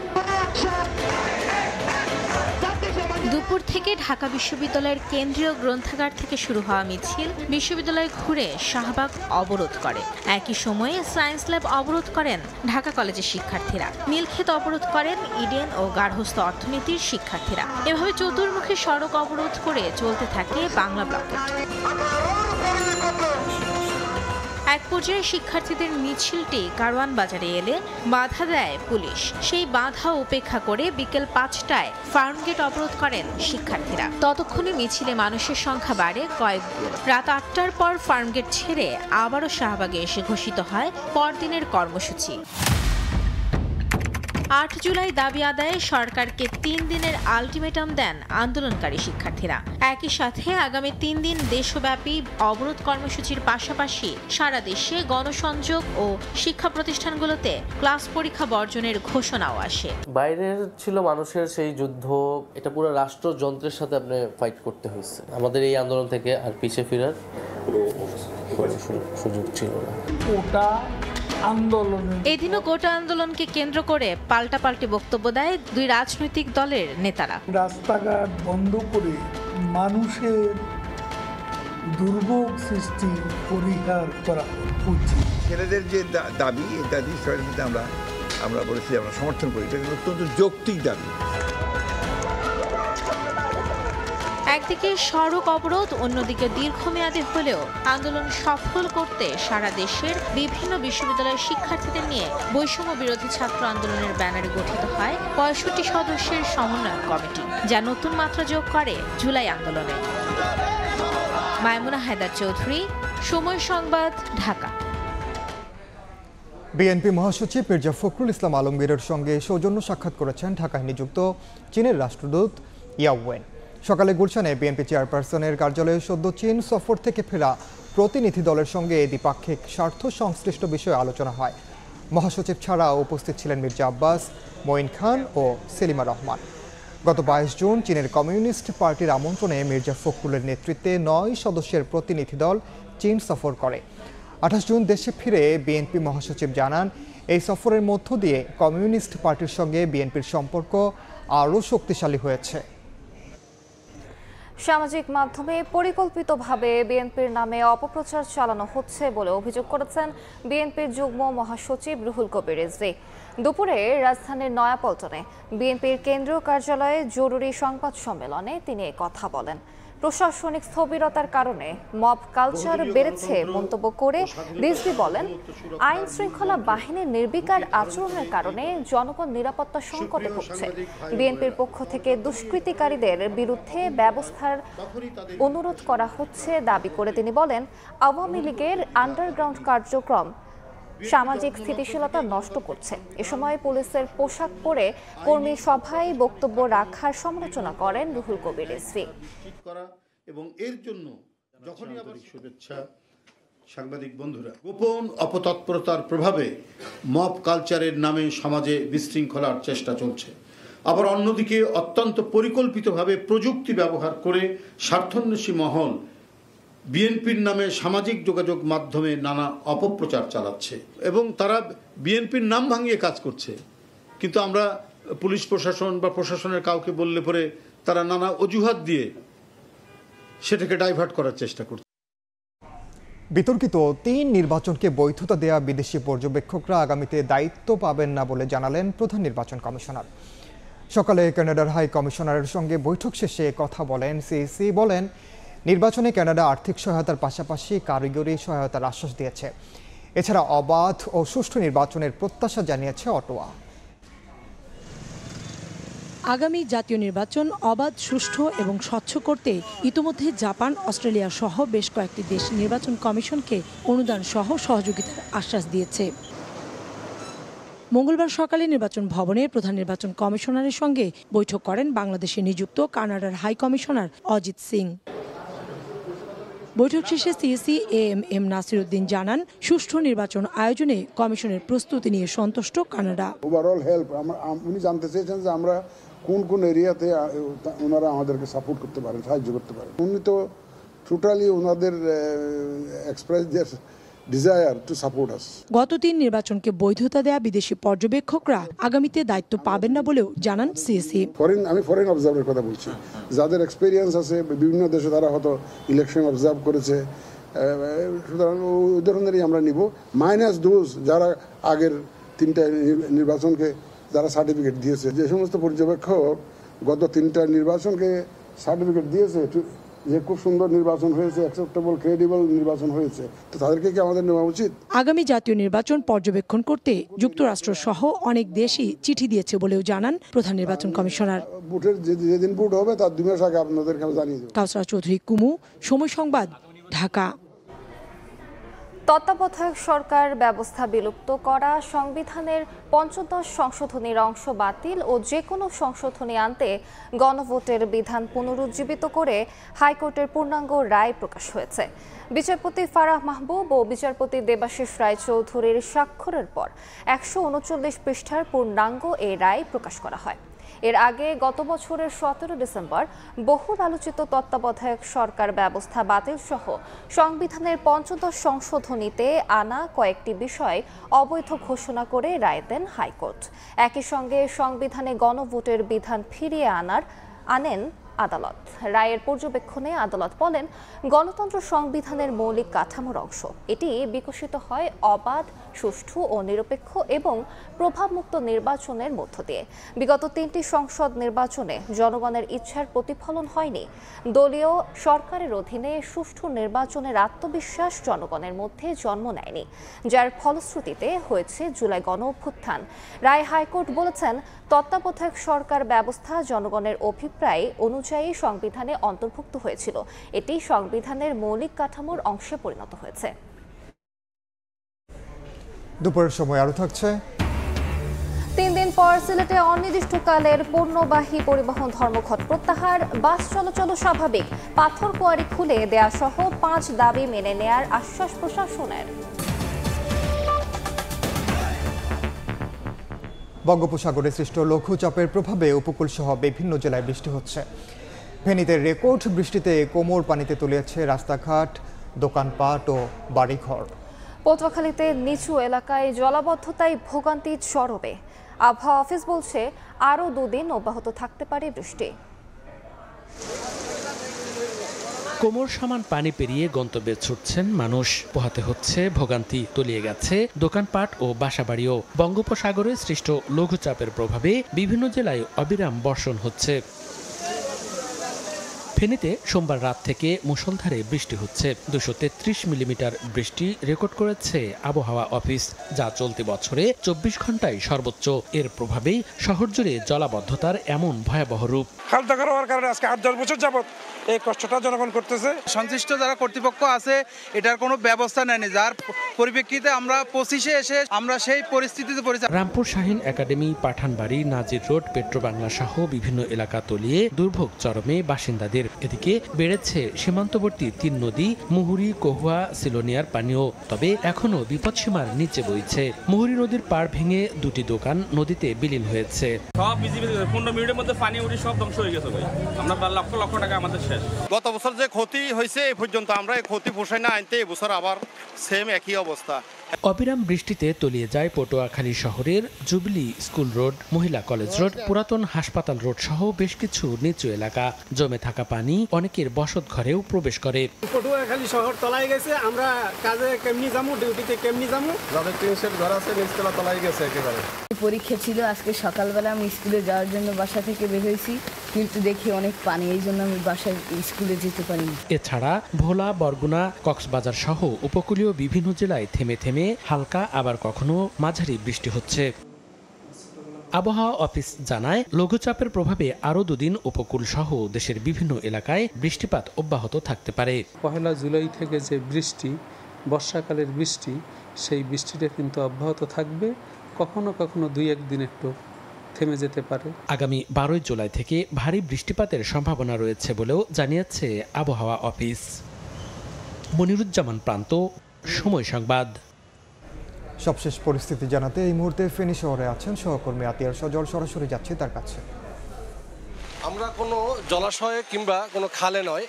দুপুর থেকে ঢাকা বিশ্ববিদ্যালয়ের কেন্দ্রীয় গ্রন্থাগার থেকে শুরু হওয়া মিছিল বিশ্ববিদ্যালয় ঘুরে শাহবাগ অবরোধ করে। একই সময়ে সায়েন্স ল্যাব অবরোধ করেন ঢাকা কলেজের শিক্ষার্থীরা। নীলক্ষেত অবরোধ করেন ইডেন ও গার্হস্থ্য অর্থনীতির শিক্ষার্থীরা। এভাবে চতুর্মুখী সড়ক অবরোধ করে চলতে থাকে বাংলা ব্লকেট। এক পর্যায়ে শিক্ষার্থীদের মিছিলটি কারওয়ান বাজারে এলে বাধা দেয় পুলিশ। সেই বাধা উপেক্ষা করে বিকেল ৫টায় ফার্মগেট অবরোধ করেন শিক্ষার্থীরা। ততক্ষণে মিছিলে মানুষের সংখ্যা বাড়ে কয়েক গুণ। রাত ৮টার পর ফার্মগেট ছেড়ে আবারও শাহবাগে এসে ঘোষিত হয় পরদিনের কর্মসূচি। 8 জুলাই দাবি আদায়ে সরকারকে 3 দিনের আলটিমেটাম দেন আন্দোলনকারী শিক্ষার্থীরা। একই সাথে আগামী 3 দিন দেশব্যাপী অবরোধ কর্মসূচির পাশাপাশি সারা দেশে গণসংযোগ ও শিক্ষা প্রতিষ্ঠানগুলোতে ক্লাস পরীক্ষা বর্জনের ঘোষণাও আসে। বাইরের ছিল মানুষের সেই যুদ্ধ, এটা পুরো রাষ্ট্রযন্ত্রের সাথে আপনি ফাইট করতে হয়েছে। আমাদের এই আন্দোলন থেকে আর পিছিয়ে ফেরার সুযোগ ছিল না। এদিনও গোটা আন্দোলনকে কেন্দ্র করে পাল্টাপাল্টি বক্তব্য দেয় দুই রাজনৈতিক দলের নেতারা। রাস্তাঘাট বন্ধ করে মানুষের দুর্ভোগ সৃষ্টি পরিহার করা উচিত। ছেলেদের যে দাবি, এই দাবি আমরা বলেছি আমরা সমর্থন করি, এটা অত্যন্ত যৌক্তিক দাবি। একদিকে সড়ক অবরোধ, অন্যদিকে দীর্ঘমেয়াদী হলেও আন্দোলন সফল করতে সারা দেশের বিভিন্ন বিশ্ববিদ্যালয়ের শিক্ষার্থীদের নিয়ে বৈষম্য বিরোধী ছাত্র আন্দোলনের ব্যানারে গঠিত হয় 65 সদস্যের সমন্বয়ক কমিটি, যা নতুন মাত্রা যোগ করে জুলাই আন্দোলনে। মাইমুনা হায়দার চৌধুরী, সময় সংবাদ, ঢাকা। বিএনপি মহাসচিব মির্জা ফখরুল ইসলাম আলমগীরের সঙ্গে সৌজন্য সাক্ষাৎ করেছেন ঢাকায় নিযুক্ত চীনের রাষ্ট্রদূত ইয়াও ওয়েন। সকালে গুলশানে বিএনপি চেয়ারপারসনের কার্যালয়ে সদ্য চীন সফর থেকে ফেরা প্রতিনিধি দলের সঙ্গে দ্বিপাক্ষিক স্বার্থ সংশ্লিষ্ট বিষয়ে আলোচনা হয়। মহাসচিব ছাড়াও উপস্থিত ছিলেন মির্জা আব্বাস, মঈন খান ও সেলিমা রহমান। গত 22 জুন চীনের কমিউনিস্ট পার্টির আমন্ত্রণে মির্জা ফখরুলের নেতৃত্বে 9 সদস্যের প্রতিনিধি দল চীন সফর করে। 28 জুন দেশে ফিরে বিএনপি মহাসচিব জানান, এই সফরের মধ্য দিয়ে কমিউনিস্ট পার্টির সঙ্গে বিএনপির সম্পর্ক আরও শক্তিশালী হয়েছে। সামাজিক মাধ্যমে পরিকল্পিতভাবে বিএনপির নামে অপপ্রচার চালানো হচ্ছে বলে অভিযোগ করেছেন বিএনপির যুগ্ম মহাসচিব রুহুল কবির রিজভী। দুপুরে রাজধানীর নয়াপল্টনে বিএনপির কেন্দ্রীয় কার্যালয়ে জরুরি সংবাদ সম্মেলনে তিনি এই কথা বলেন। প্রশাসনিক স্থবিরতার কারণে মব কালচার বেড়েছে মন্তব্য করে রিজভী বলেন, আইন শৃঙ্খলা বাহিনীর নির্বিকার আচরণের কারণে জনগণ নিরাপত্তা সংকটে ভুগছে। বিএনপির পক্ষ থেকে দুষ্কৃতিকারীদের বিরুদ্ধে ব্যবস্থার অনুরোধ করা হচ্ছে দাবি করে তিনি বলেন, আওয়ামী লীগের আন্ডারগ্রাউন্ড কার্যক্রম সামাজিক স্থিতিশীলতা নষ্ট করছে। এ সময় পুলিশের পোশাক পরে কর্মী সভায় বক্তব্য রাখার সমালোচনা করেন রুহুল কবির রিজভী। এবং এর জন্য যখনই আবার শুভেচ্ছা সাংবাদিক বন্ধুরা, গোপন অপতৎপরতার প্রভাবে মব কালচারের নামে সমাজে বিশৃঙ্খলার চেষ্টা চলছে। আবার অন্যদিকে অত্যন্ত পরিকল্পিতভাবে প্রযুক্তি ব্যবহার করে স্বার্থান্বেষী মহল বিএনপির নামে সামাজিক যোগাযোগ মাধ্যমে নানা অপপ্রচার চালাচ্ছে এবং তারা বিএনপির নাম ভাঙিয়ে কাজ করছে। কিন্তু আমরা পুলিশ প্রশাসন বা প্রশাসনের কাউকে বললে পরে তারা নানা অজুহাত দিয়ে সেটাকে ডাইভার্ট করার চেষ্টা করছে। বিতর্কিত 3 নির্বাচনকে বৈধতা দেয়া বিদেশি পর্যবেক্ষকরা আগামীতে দায়িত্ব পাবেন না বলে জানালেন প্রধান নির্বাচন কমিশনার। সকালে কানাডার হাই কমিশনারের সঙ্গে বৈঠক শেষে কথা বলেন সিইসি। বলেন, নির্বাচনে কানাডা আর্থিক সহায়তার পাশাপাশি কারিগরি সহায়তার আশ্বাস দিয়েছে। এছাড়া অবাধ ও সুষ্ঠু নির্বাচনের প্রত্যাশা জানিয়েছে অটোয়া। আগামী জাতীয় নির্বাচন অবাধ, সুষ্ঠু এবং স্বচ্ছ করতে ইতোমধ্যে জাপান, অস্ট্রেলিয়া সহ বেশ কয়েকটি দেশ নির্বাচন কমিশনকে অনুদান সহ সহযোগিতার আশ্বাস দিয়েছে। মঙ্গলবার সকালে নির্বাচন ভবনে প্রধান নির্বাচন কমিশনারের সঙ্গে বৈঠক করেন বাংলাদেশে নিযুক্ত কানাডার হাই কমিশনার অজিত সিং। বৈঠক শেষে সিইসি এএমএম নাসিরউদ্দিন জানান, সুষ্ঠু নির্বাচন আয়োজনে কমিশনের প্রস্তুতি নিয়ে সন্তুষ্ট কানাডা। ওভারঅল হেল্প উনি জানতে চেয়েছেন যে আমরা কোন কোন এরিয়াতে ওনারা আমাদেরকে সাপোর্ট করতে পারেন, সাহায্য করতে পারেন। উনি তো টোটালি ওনাদের express their desire to support us. গত 3 নির্বাচনকে বৈধতা দেয়া বিদেশি পর্যবেক্ষকরা আগামীতে দায়িত্ব পাবেন না বলেও জানান সিইসি। আমি ফরেন অবজার্ভারের কথা বলছি, যাদের এক্সপেরিয়েন্স আছে বিভিন্ন দেশে, তারা হয়তো ইলেকশন অবজার্ভ করেছে, সুতরাং ওই ধরনেরই আমরা নিব, মাইনাস দোজ যারা আগের 3টা নির্বাচনকে যারা সার্টিফিকেট দিয়েছে। যে সমস্ত পর্যবেক্ষক গত 3টা নির্বাচনকে সার্টিফিকেট দিয়েছে যে খুব সুন্দর নির্বাচন হয়েছে, অ্যাকসেপ্টেবল ক্রেডিবল নির্বাচন হয়েছে, তো তাদেরকে কি আমাদের নেওয়া উচিত? আগামী জাতীয় নির্বাচন পর্যবেক্ষণ করতে যুক্তরাষ্ট্র সহ অনেক দেশই চিঠি দিয়েছে বলেও জানান প্রধান নির্বাচন কমিশনার। ভোটের যেদিন ভোট হবে তার 2 মাস আগে আপনাদেরকে জানিয়ে দেব। কাউসার চৌধুরী, কুমু, সময় সংবাদ, ঢাকা। তত্ত্বাবধায়ক সরকার ব্যবস্থা বিলুপ্ত করা, সংবিধানের ৫৫ সংশোধনীর অংশ বাতিল ও যে কোনো সংশোধনী আনতে গণভোটের বিধান পুনরুজ্জীবিত করে হাইকোর্টের পূর্ণাঙ্গ রায় প্রকাশ হয়েছে। বিচারপতি ফারাহ মাহবুব ও বিচারপতি দেবাশিস রায়চৌধুরীর স্বাক্ষরের পর ১৩৯ পৃষ্ঠার পূর্ণাঙ্গ এই রায় প্রকাশ করা হয়। এর আগে গত বছরের ১৭ ডিসেম্বর বহুল আলোচিত তত্ত্বাবধায়ক সরকার ব্যবস্থা বাতিল সহ সংবিধানের ৫৫ সংশোধনীতে আনা কয়েকটি বিষয় অবৈধ ঘোষণা করে রায় দেন হাইকোর্ট। একই সঙ্গে সংবিধানে গণভোটের বিধান ফিরিয়ে আনেন আদালত। রায়ের পর্যবেক্ষণে আদালত বলেন, গণতন্ত্র সংবিধানের মৌলিক কাঠামোর অংশ। এটি বিকশিত হয় অবাধ, সুষ্ঠু ও নিরপেক্ষ এবং প্রভাবমুক্ত নির্বাচনের মধ্য দিয়ে। বিগত ৩টি সংসদ নির্বাচনে জনগণের ইচ্ছার প্রতিফলন হয়নি। দলীয় সরকারের অধীনে সুষ্ঠু নির্বাচনের আত্মবিশ্বাস জনগণের মধ্যে জন্ম নেয়নি, যার ফলশ্রুতিতে হয়েছে জুলাই গণ অভ্যুত্থান। রায় হাইকোর্ট বলেছেন, তত্ত্বাবধায়ক সরকার ব্যবস্থা জনগণের অভিপ্রায় অনুযায়ী সংবিধানে অন্তর্ভুক্ত হয়েছিল। এটি সংবিধানের মৌলিক কাঠামোর অংশে পরিণত হয়েছে। দুপুরের সময় আরো থাকছে। ৩ দিন পর সিলেটে অনির্দিষ্টকালের পণ্যবাহী পরিবহন ধর্মঘট প্রত্যাহার, বাস চলাচল স্বাভাবিক, পাথর কোয়ারি খুলে দেয়া সহ ৫ দাবি মেনে নেয়ার আশ্বাস প্রশাসনের। বঙ্গোপসাগরে সৃষ্ট লঘুচাপের প্রভাবে উপকূল সহ বিভিন্ন জেলায় বৃষ্টি হচ্ছে। ফেনীতে রেকর্ড বৃষ্টিতে কোমর পানিতে তলিয়েছে রাস্তাঘাট, দোকানপাট ও বাড়িঘর। পটুয়াখালীতে নিচু এলাকায় জলাবদ্ধতায় ভোগান্তি চরমে। আবহাওয়া অফিস বলছে, আরও 2 দিন অব্যাহত থাকতে পারে বৃষ্টি। কোমর সমান পানি পেরিয়ে গন্তব্যে ছুটছেন মানুষ, পোহাতে হচ্ছে ভোগান্তি, তলিয়ে গেছে দোকানপাট ও বাসাবাড়িও। বঙ্গোপসাগরে সৃষ্ট লঘুচাপের প্রভাবে বিভিন্ন জেলায় অবিরাম বর্ষণ হচ্ছে। ফেনীতে সোমবার রাত থেকে মুষলধারে বৃষ্টি হচ্ছে। 233 মিলিমিটার বৃষ্টি রেকর্ড করেছে আবহাওয়া অফিস, যা চলতি বছরে 24 ঘন্টায় সর্বোচ্চ। এর প্রভাবেই শহর জুড়ে জলাবদ্ধতার এমন ভয়াবহ রূপ। খালটা খারাপ কারণে আজকে 8-10 বছর যাবত এই কষ্টটা জনগণ করতেছে। সংশ্লিষ্ট যারা কর্তৃপক্ষ আছে এটার কোনো ব্যবস্থা নেয়নি, যার পরিপ্রেক্ষিতে আমরা 25-এ এসে আমরা সেই পরিস্থিতিতে পড়েছি। রামপুর শাহীন একাডেমি, পাঠানবাড়ি, নাজির রোড, পেট্রোবাংলা সহ বিভিন্ন এলাকা তলিয়ে দুর্ভোগ চরমে বাসিন্দাদের। এদিকে বেড়েছে সীমান্তবর্তী 3 নদী মুহুরী, কহুয়া, সিলোনিয়ার পানিও। তবে এখনো বিপদসীমার নিচে বইছে। মুহুরী নদীর পাড় ভেঙে 2টি দোকান নদীতে বিলীন হয়েছে। সব 15 মিনিটের মধ্যে পানি উঠে সব ধ্বংস হয়ে গেছে ভাই। আমরা লক্ষ লক্ষ টাকা আমাদের শেষ। গত বছর যে ক্ষতি হয়েছে এই পর্যন্ত আমরা এই ক্ষতি পোষায় না আনতে এবছর আবার সেম একই অবস্থা। অবিরাম বৃষ্টিতে তলিয়ে যায় পটুয়াখালী শহরের জুবিলি স্কুল রোড, মহিলা কলেজ রোড, পুরাতন হাসপাতাল রোড সহ বেশ কিছু নিচু এলাকা। জমে থাকা পানি অনেকের বসত ঘরেও প্রবেশ করে। পটুয়াখালী শহর তলায় গেছে, আমরা কাজে কেমনি যাবো, ডিউটিতে কেমনি যাবো, যাদের টিনশেড ঘর আছে নিচতলা তলায় গেছে একেবারে। পরীক্ষা ছিল আজকে সকালবেলা, আমি স্কুলে যাওয়ার জন্য বাসা থেকে বের হয়েছি, কিন্তু দেখি অনেক পানি, এই জন্য আমি বাসায় স্কুলে যেতে পারিনি। এছাড়া ভোলা, বরগুনা, কক্সবাজার সহ উপকূলীয় বিভিন্ন জেলায় থেমে থেমে হালকা আবার কখনো মাঝারি বৃষ্টি হচ্ছে। আবহাওয়া অফিস জানায়, লঘুচাপের প্রভাবে আরও 2 দিন উপকূল সহ দেশের বিভিন্ন এলাকায় বৃষ্টিপাত অব্যাহত থাকতে পারে। 1 জুলাই থেকে যে বৃষ্টি, বর্ষাকালের বৃষ্টি, সেই বৃষ্টিটা কিন্তু অব্যাহত থাকবে। কখনো কখনো 2-1 দিন একটু থেমে যেতে পারে। আগামী 12 জুলাই থেকে ভারী বৃষ্টিপাতের সম্ভাবনা রয়েছে বলেও জানিয়েছে আবহাওয়া অফিস। মনিরুজ্জামান প্রান্ত, সময় সংবাদ। সবশেষ পরিস্থিতি জানাতে এই মুহূর্তে ফেনী শহরে আছেন সহকর্মী আতিয়ার সজল, সরাসরি যাচ্ছে তার কাছে। আমরা কোনো জলাশয়ে কিংবা কোনো খালে নয়,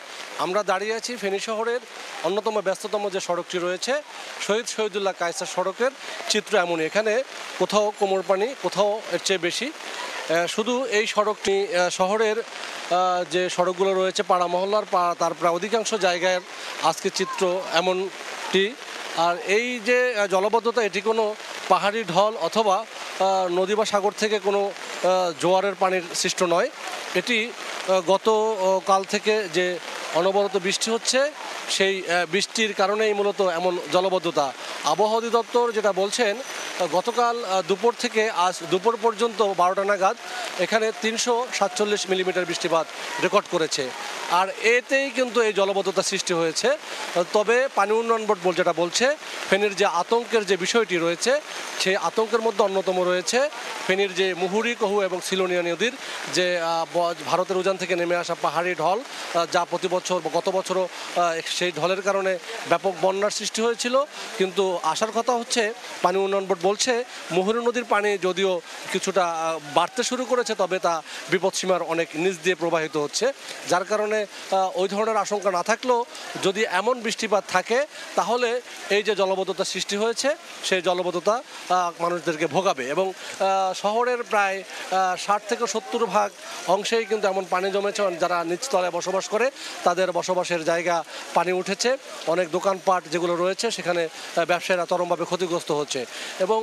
আমরা দাঁড়িয়ে আছি ফেনী শহরের অন্যতম ব্যস্ততম যে সড়কটি রয়েছে শহীদ শহীদুল্লাহ কায়সার সড়কের চিত্র এমনই। এখানে কোথাও কোমর পানি, কোথাও এর চেয়ে বেশি। শুধু এই সড়কটি শহরের যে সড়কগুলো রয়েছে পাড়া মহল্লার তার প্রায় অধিকাংশ জায়গায় আজকে চিত্র এমনটি। আর এই যে জলবদ্ধতা, এটি কোনো পাহাড়ি ঢল অথবা নদী বা সাগর থেকে কোনো জোয়ারের পানির সৃষ্ট নয়। এটি গত কাল থেকে যে অনবরত বৃষ্টি হচ্ছে সেই বৃষ্টির কারণেই মূলত এমন জলবদ্ধতা। আবহাওয়া অধিদপ্তর যেটা বলছেন গতকাল দুপুর থেকে আজ দুপুর পর্যন্ত 12টা নাগাদ এখানে 347 মিলিমিটার বৃষ্টিপাত রেকর্ড করেছে। আর এতেই কিন্তু এই জলবদ্ধতা সৃষ্টি হয়েছে। তবে পানি উন্নয়ন বোর্ড যেটা বলছে, ফেনীর যে আতঙ্কের যে বিষয়টি রয়েছে সেই আতঙ্কের মধ্যে অন্যতম রয়েছে ফেনীর যে মুহুরী, কহু এবং সিলোনিয়া নদীর যে ভারতের উজান থেকে নেমে আসা পাহাড়ি ঢল, যা প্রতি বছর গত বছরও সেই ঢলের কারণে ব্যাপক বন্যার সৃষ্টি হয়েছিল। কিন্তু আসার কথা হচ্ছে, পানি উন্নয়ন বোর্ড বলছে মুহুরী নদীর পানি যদিও কিছুটা বাড়তে শুরু করেছে, তবে তা বিপদসীমার অনেক নিচ দিয়ে প্রবাহিত হচ্ছে, যার কারণে ওই ধরনের আশঙ্কা না থাকলেও যদি এমন বৃষ্টিপাত থাকে তাহলে এই যে জলবদ্ধতা সৃষ্টি হয়েছে সেই জলবদ্ধতা মানুষদেরকে ভোগাবে। এবং শহরের প্রায় 60 থেকে 70% অংশেই কিন্তু এমন পানি জমেছে, যারা নিচতলায় বসবাস করে তাদের বসবাসের জায়গা পানি উঠেছে। অনেক দোকানপাট যেগুলো রয়েছে সেখানে ব্যবসায়ীরা চরমভাবে ক্ষতিগ্রস্ত হচ্ছে। এবং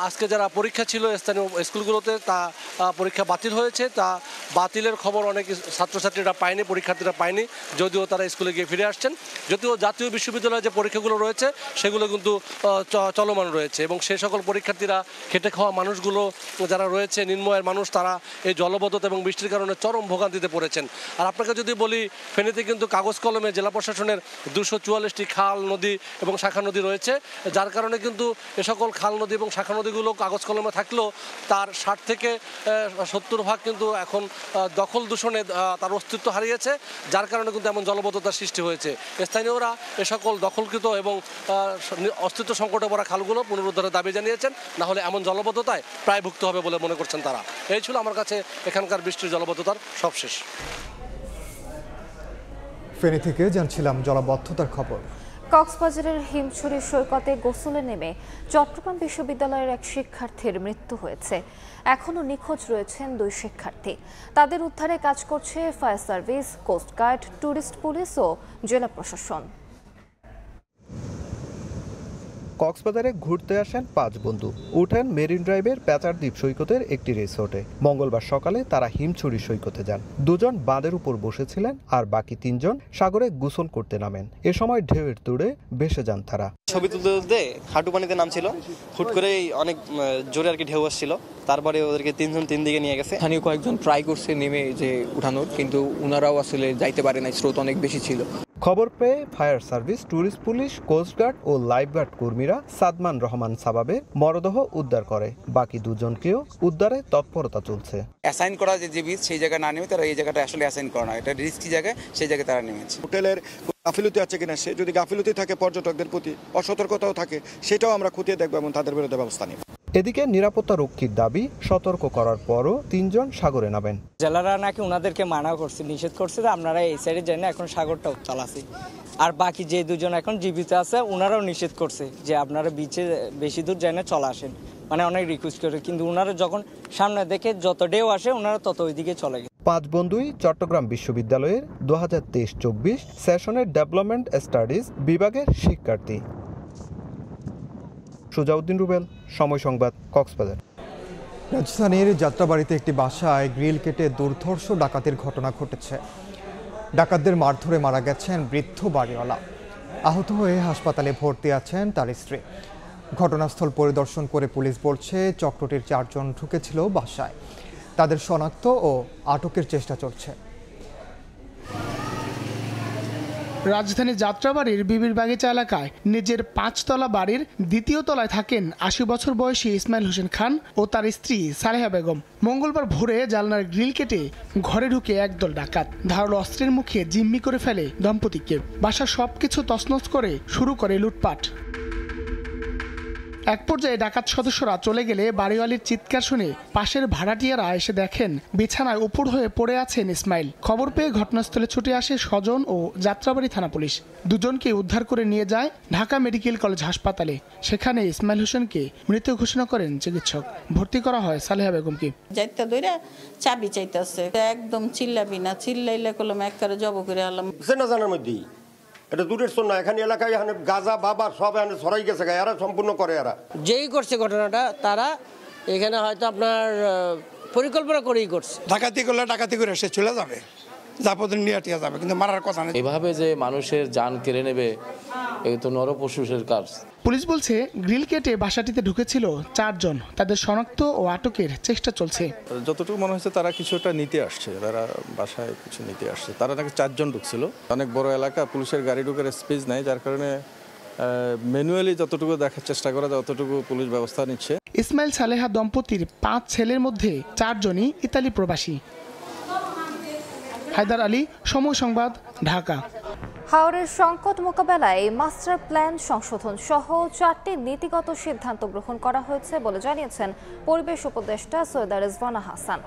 আজকে যারা পরীক্ষা ছিল স্থানীয় স্কুলগুলোতে, তা পরীক্ষা বাতিল হয়েছে। তা বাতিলের খবর অনেক ছাত্রছাত্রীরা পায়নি, পরীক্ষার্থীরা পায়নি, যদিও তারা স্কুলে গিয়ে ফিরে আসছেন। যদিও জাতীয় বিশ্ববিদ্যালয়ে যে পরীক্ষাগুলো রয়েছে সেগুলো কিন্তু চলমান রয়েছে। এবং সেই সকল পরীক্ষার্থীরা, খেটে খাওয়া মানুষগুলো যারা রয়েছে, নিম্নআয়ের মানুষ, তারা এই জলবদ্ধতা এবং বৃষ্টির কারণে চরম ভোগান্তিতে পড়েছেন। আর আপনাকে যদি বলি, ফেনীতে কিন্তু কাগজ কলমে জেলা প্রশাসনের 244টি খাল, নদী এবং শাখা নদী রয়েছে, যার কারণে কিন্তু এ সকল খাল, নদী এবং শাখা নদীগুলো কাগজ কলমে থাকলেও তার 60 থেকে 70% কিন্তু এখন দখল দূষণে তার অস্তিত্ব হারিয়েছে, যার কারণে কিন্তু এমন জলবদ্ধতার সৃষ্টি হয়েছে। স্থানীয়রা এ সকল দখলকৃত এবং অস্তিত্ব সংকটে পড়া খালগুলো পুনরুদ্ধারের দাবি জানিয়েছেন, না হলে এমন জলবদ্ধতায় প্রায় ভুগতে হবে বলে মনে করছেন তারা। এই ছিল আমার কাছে এখানকার বৃষ্টির জলবদ্ধতার সবশেষ। ফেনী থেকে জানছিলাম জলবদ্ধতার খবর। কক্সবাজারের হিমছড়ি সৈকতে গোসলে নেমে চট্টগ্রাম বিশ্ববিদ্যালয়ের এক শিক্ষার্থীর মৃত্যু হয়েছে। এখনও নিখোঁজ রয়েছেন 2 শিক্ষার্থী। তাদের উদ্ধারে কাজ করছে fire service, coastguard, tourist police ও জেলা প্রশাসন। কক্সবাজারে ঘুরতে আসেন 5 বন্ধু, উঠেন মেরিন ড্রাইভের প্যাচার দ্বীপ সৈকতের একটি রিসোর্টে। মঙ্গলবার সকালে তারা হিমছড়ি সৈকতে যান। 2 জন বাঁধের উপর বসেছিলেন আর বাকি 3 জন সাগরে গোসল করতে নামেন। এ সময় ঢেউয়ের তোড়ে ভেসে যান তারা। ছবি তুলতে তুলতে হাঁটু পানিতে নামছিল, হুট করে অনেক জোরে আর কি ঢেউ আসছিল। তারপরে ওদেরকে 3 জন 3 দিকে নিয়ে গেছে। স্থানীয় কয়েকজন ট্রাই করছে নেমে যে উঠানোর, কিন্তু ওনারাও আসলে যাইতে পারে না, স্রোত অনেক বেশি ছিল। খবর পেয়ে fire service, tourist police, coastguard ও লাইফগার্ড কর্মীরা সাদমান রহমান সাবাবের মরদেহ উদ্ধার করে। বাকি 2 জনকেও উদ্ধারে তৎপরতা চলছে। অ্যাসাইন করা যে বিচ সেই জায়গায় না নেমে তারা এই জায়গাটা আসলে অ্যাসাইন করা না, এটা রিস্কি জায়গায়, সেই জায়গায় তারা নেমেছে। হোটেলের গাফিলতি আছে কিনা, সে যদি গাফিলতি থাকে, পর্যটকদের প্রতি অসতর্কতাও থাকে, সেটাও আমরা খতিয়ে দেখবো এবং তাদের বিরুদ্ধে ব্যবস্থা নেব। এদিকে নিরাপত্তা রক্ষীর দাবি, সতর্ক করার পরও 3 জন সাগরে নামেন। জেলারা নাকি ওনাদেরকে মানা করছে, নিষেধ করছে যে আপনারা এই সাইডে যান না, এখন সাগরটা উত্তাল আছে। আর বাকি যে 2 জন এখন জীবিত আছে ওনারাও নিষেধ করছে যে আপনারা বিচে বেশি দূর যায় না, চলে আসেন, মানে অনেক রিকোয়েস্ট করে। কিন্তু ওনারা যখন সামনে দেখে যত ঢেউ আসে ওনারা তত ওইদিকে চলে গেছে। 5 বন্ধুই চট্টগ্রাম বিশ্ববিদ্যালয়ের 2023-24 সেশনের ডেভেলপমেন্ট স্টাডিজ বিভাগের শিক্ষার্থী। সুজাউদ্দিন রুবেল, সময় সংবাদ, কক্সবাজার। রাজধানীর যাত্রাবাড়িতে একটি বাসায় গ্রিল কেটে দুর্ধর্ষ ডাকাতির ঘটনা ঘটেছে। ডাকাতদের মারধরে মারা গেছেন বৃদ্ধ বাড়িওয়ালা। আহত হয়ে হাসপাতালে ভর্তি আছেন তার স্ত্রী। ঘটনাস্থল পরিদর্শন করে পুলিশ বলছে চক্রটির 4 জন ঢুকেছিল বাসায়। তাদের শনাক্ত ও আটকের চেষ্টা চলছে। রাজধানী যাত্রাবাড়ির বিবির বাগিচা এলাকায় নিজের 5 তলা বাড়ির 2য় তলায় থাকেন 80 বছর বয়সী ইসমাইল হোসেন খান ও তার স্ত্রী সালেহা বেগম। মঙ্গলবার ভোরে জানলার গ্রিল কেটে ঘরে ঢুকে একদল ডাকাত ধারালো অস্ত্রের মুখে জিম্মি করে ফেলে দম্পতিকে। বাসার সবকিছু তছনছ করে শুরু করে লুটপাট। এক পর্যায়ে ডাকাত সদস্যরা চলে গেলে বাড়িওয়ালির চিৎকার শুনে পাশের ভাড়াটিয়ারা এসে দেখেন বিছানায় উপুড় হয়ে পড়ে আছেন ইসমাইল। খবর পেয়ে ঘটনাস্থলে ছুটে আসে স্বজন ও যাত্রাবাড়ি থানা পুলিশ। 2 জনকে উদ্ধার করে নিয়ে যায় ঢাকা মেডিকেল কলেজ হাসপাতালে। সেখানে ইসমাইল হোসেনকে মৃত ঘোষণা করেন চিকিৎসক। ভর্তি করা হয় সালেহা বেগমকে। যাইতা দইরা চাবি চাইতাছে, একদম চিল্লাবি না, চিল্লাইলে কলম একবারে জব করে আলাম। সেনা জানার মধ্যেই এটা দূরের শোন না, এখানে এলাকায় এখানে গাজা বাবা সব এখানে ছড়াই গেছে, এরা সম্পূর্ণ করে। এরা যেই করছে ঘটনাটা তারা এখানে হয়তো আপনার পরিকল্পনা করেই করছে। ডাকাতি করলে ডাকাতি করে সে চলে যাবে, যাপদের নিয়ে টিয়া যাবে, কিন্তু মারার কথা নেই। এভাবে যে মানুষের জান কেড়ে নেবে, এই তো নরপশুষের কাজ। পুলিশ বলছে গ্রিল কেটে বাসাটিতে ঢুকেছিল 4 জন, তাদের শনাক্ত ও আটকের চেষ্টা চলছে। যতটুকু মনে হচ্ছে তারা কিছুটা নিতে আসছে, তারা বাসায় কিছু নিতে আসছে। তারা নাকি 4 জন ঢুকছিল। অনেক বড় এলাকা, পুলিশের গাড়ি ঢুকার স্পেস নাই, যার কারণে ম্যানুয়ালি যতটুকু দেখার চেষ্টা করা যায় ততটুকু পুলিশ ব্যবস্থা নিচ্ছে। ইসমাইল সালেহা দম্পতির 5 ছেলের মধ্যে 4 জনই ইতালি প্রবাসী। হায়দার আলী, সময় সংবাদ, ঢাকা। হাওরের সংকট মোকাবেলায় মাস্টার প্ল্যান সংশোধন সহ 4টি নীতিগত সিদ্ধান্ত গ্রহণ করা হয়েছে বলে জানিয়েছেন পরিবেশ উপদেষ্টা সৈয়দা রিজওয়ানা হাসান।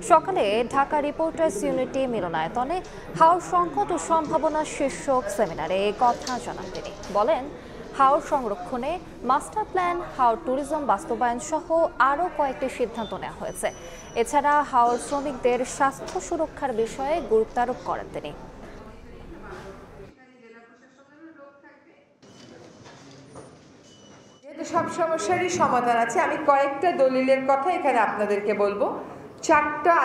সকালে ঢাকা রিপোর্টার্স ইউনিটি মিলনায়তনে হাওর সংকট ও সম্ভাবনা শীর্ষক সেমিনারে এই কথা জানান তিনি। বলেন, হাওর সংরক্ষণে মাস্টার প্ল্যান, হাওর ট্যুরিজম বাস্তবায়ন সহ আরও কয়েকটি সিদ্ধান্ত নেওয়া হয়েছে। এছাড়া হাওর শ্রমিকদের স্বাস্থ্য সুরক্ষার বিষয়ে গুরুত্ব আরোপ করেন তিনি। সব সমস্যারই সমাধান আছে, আমি কয়েকটা দলিলের কথা এখানে আপনাদেরকে বলবো। 4টা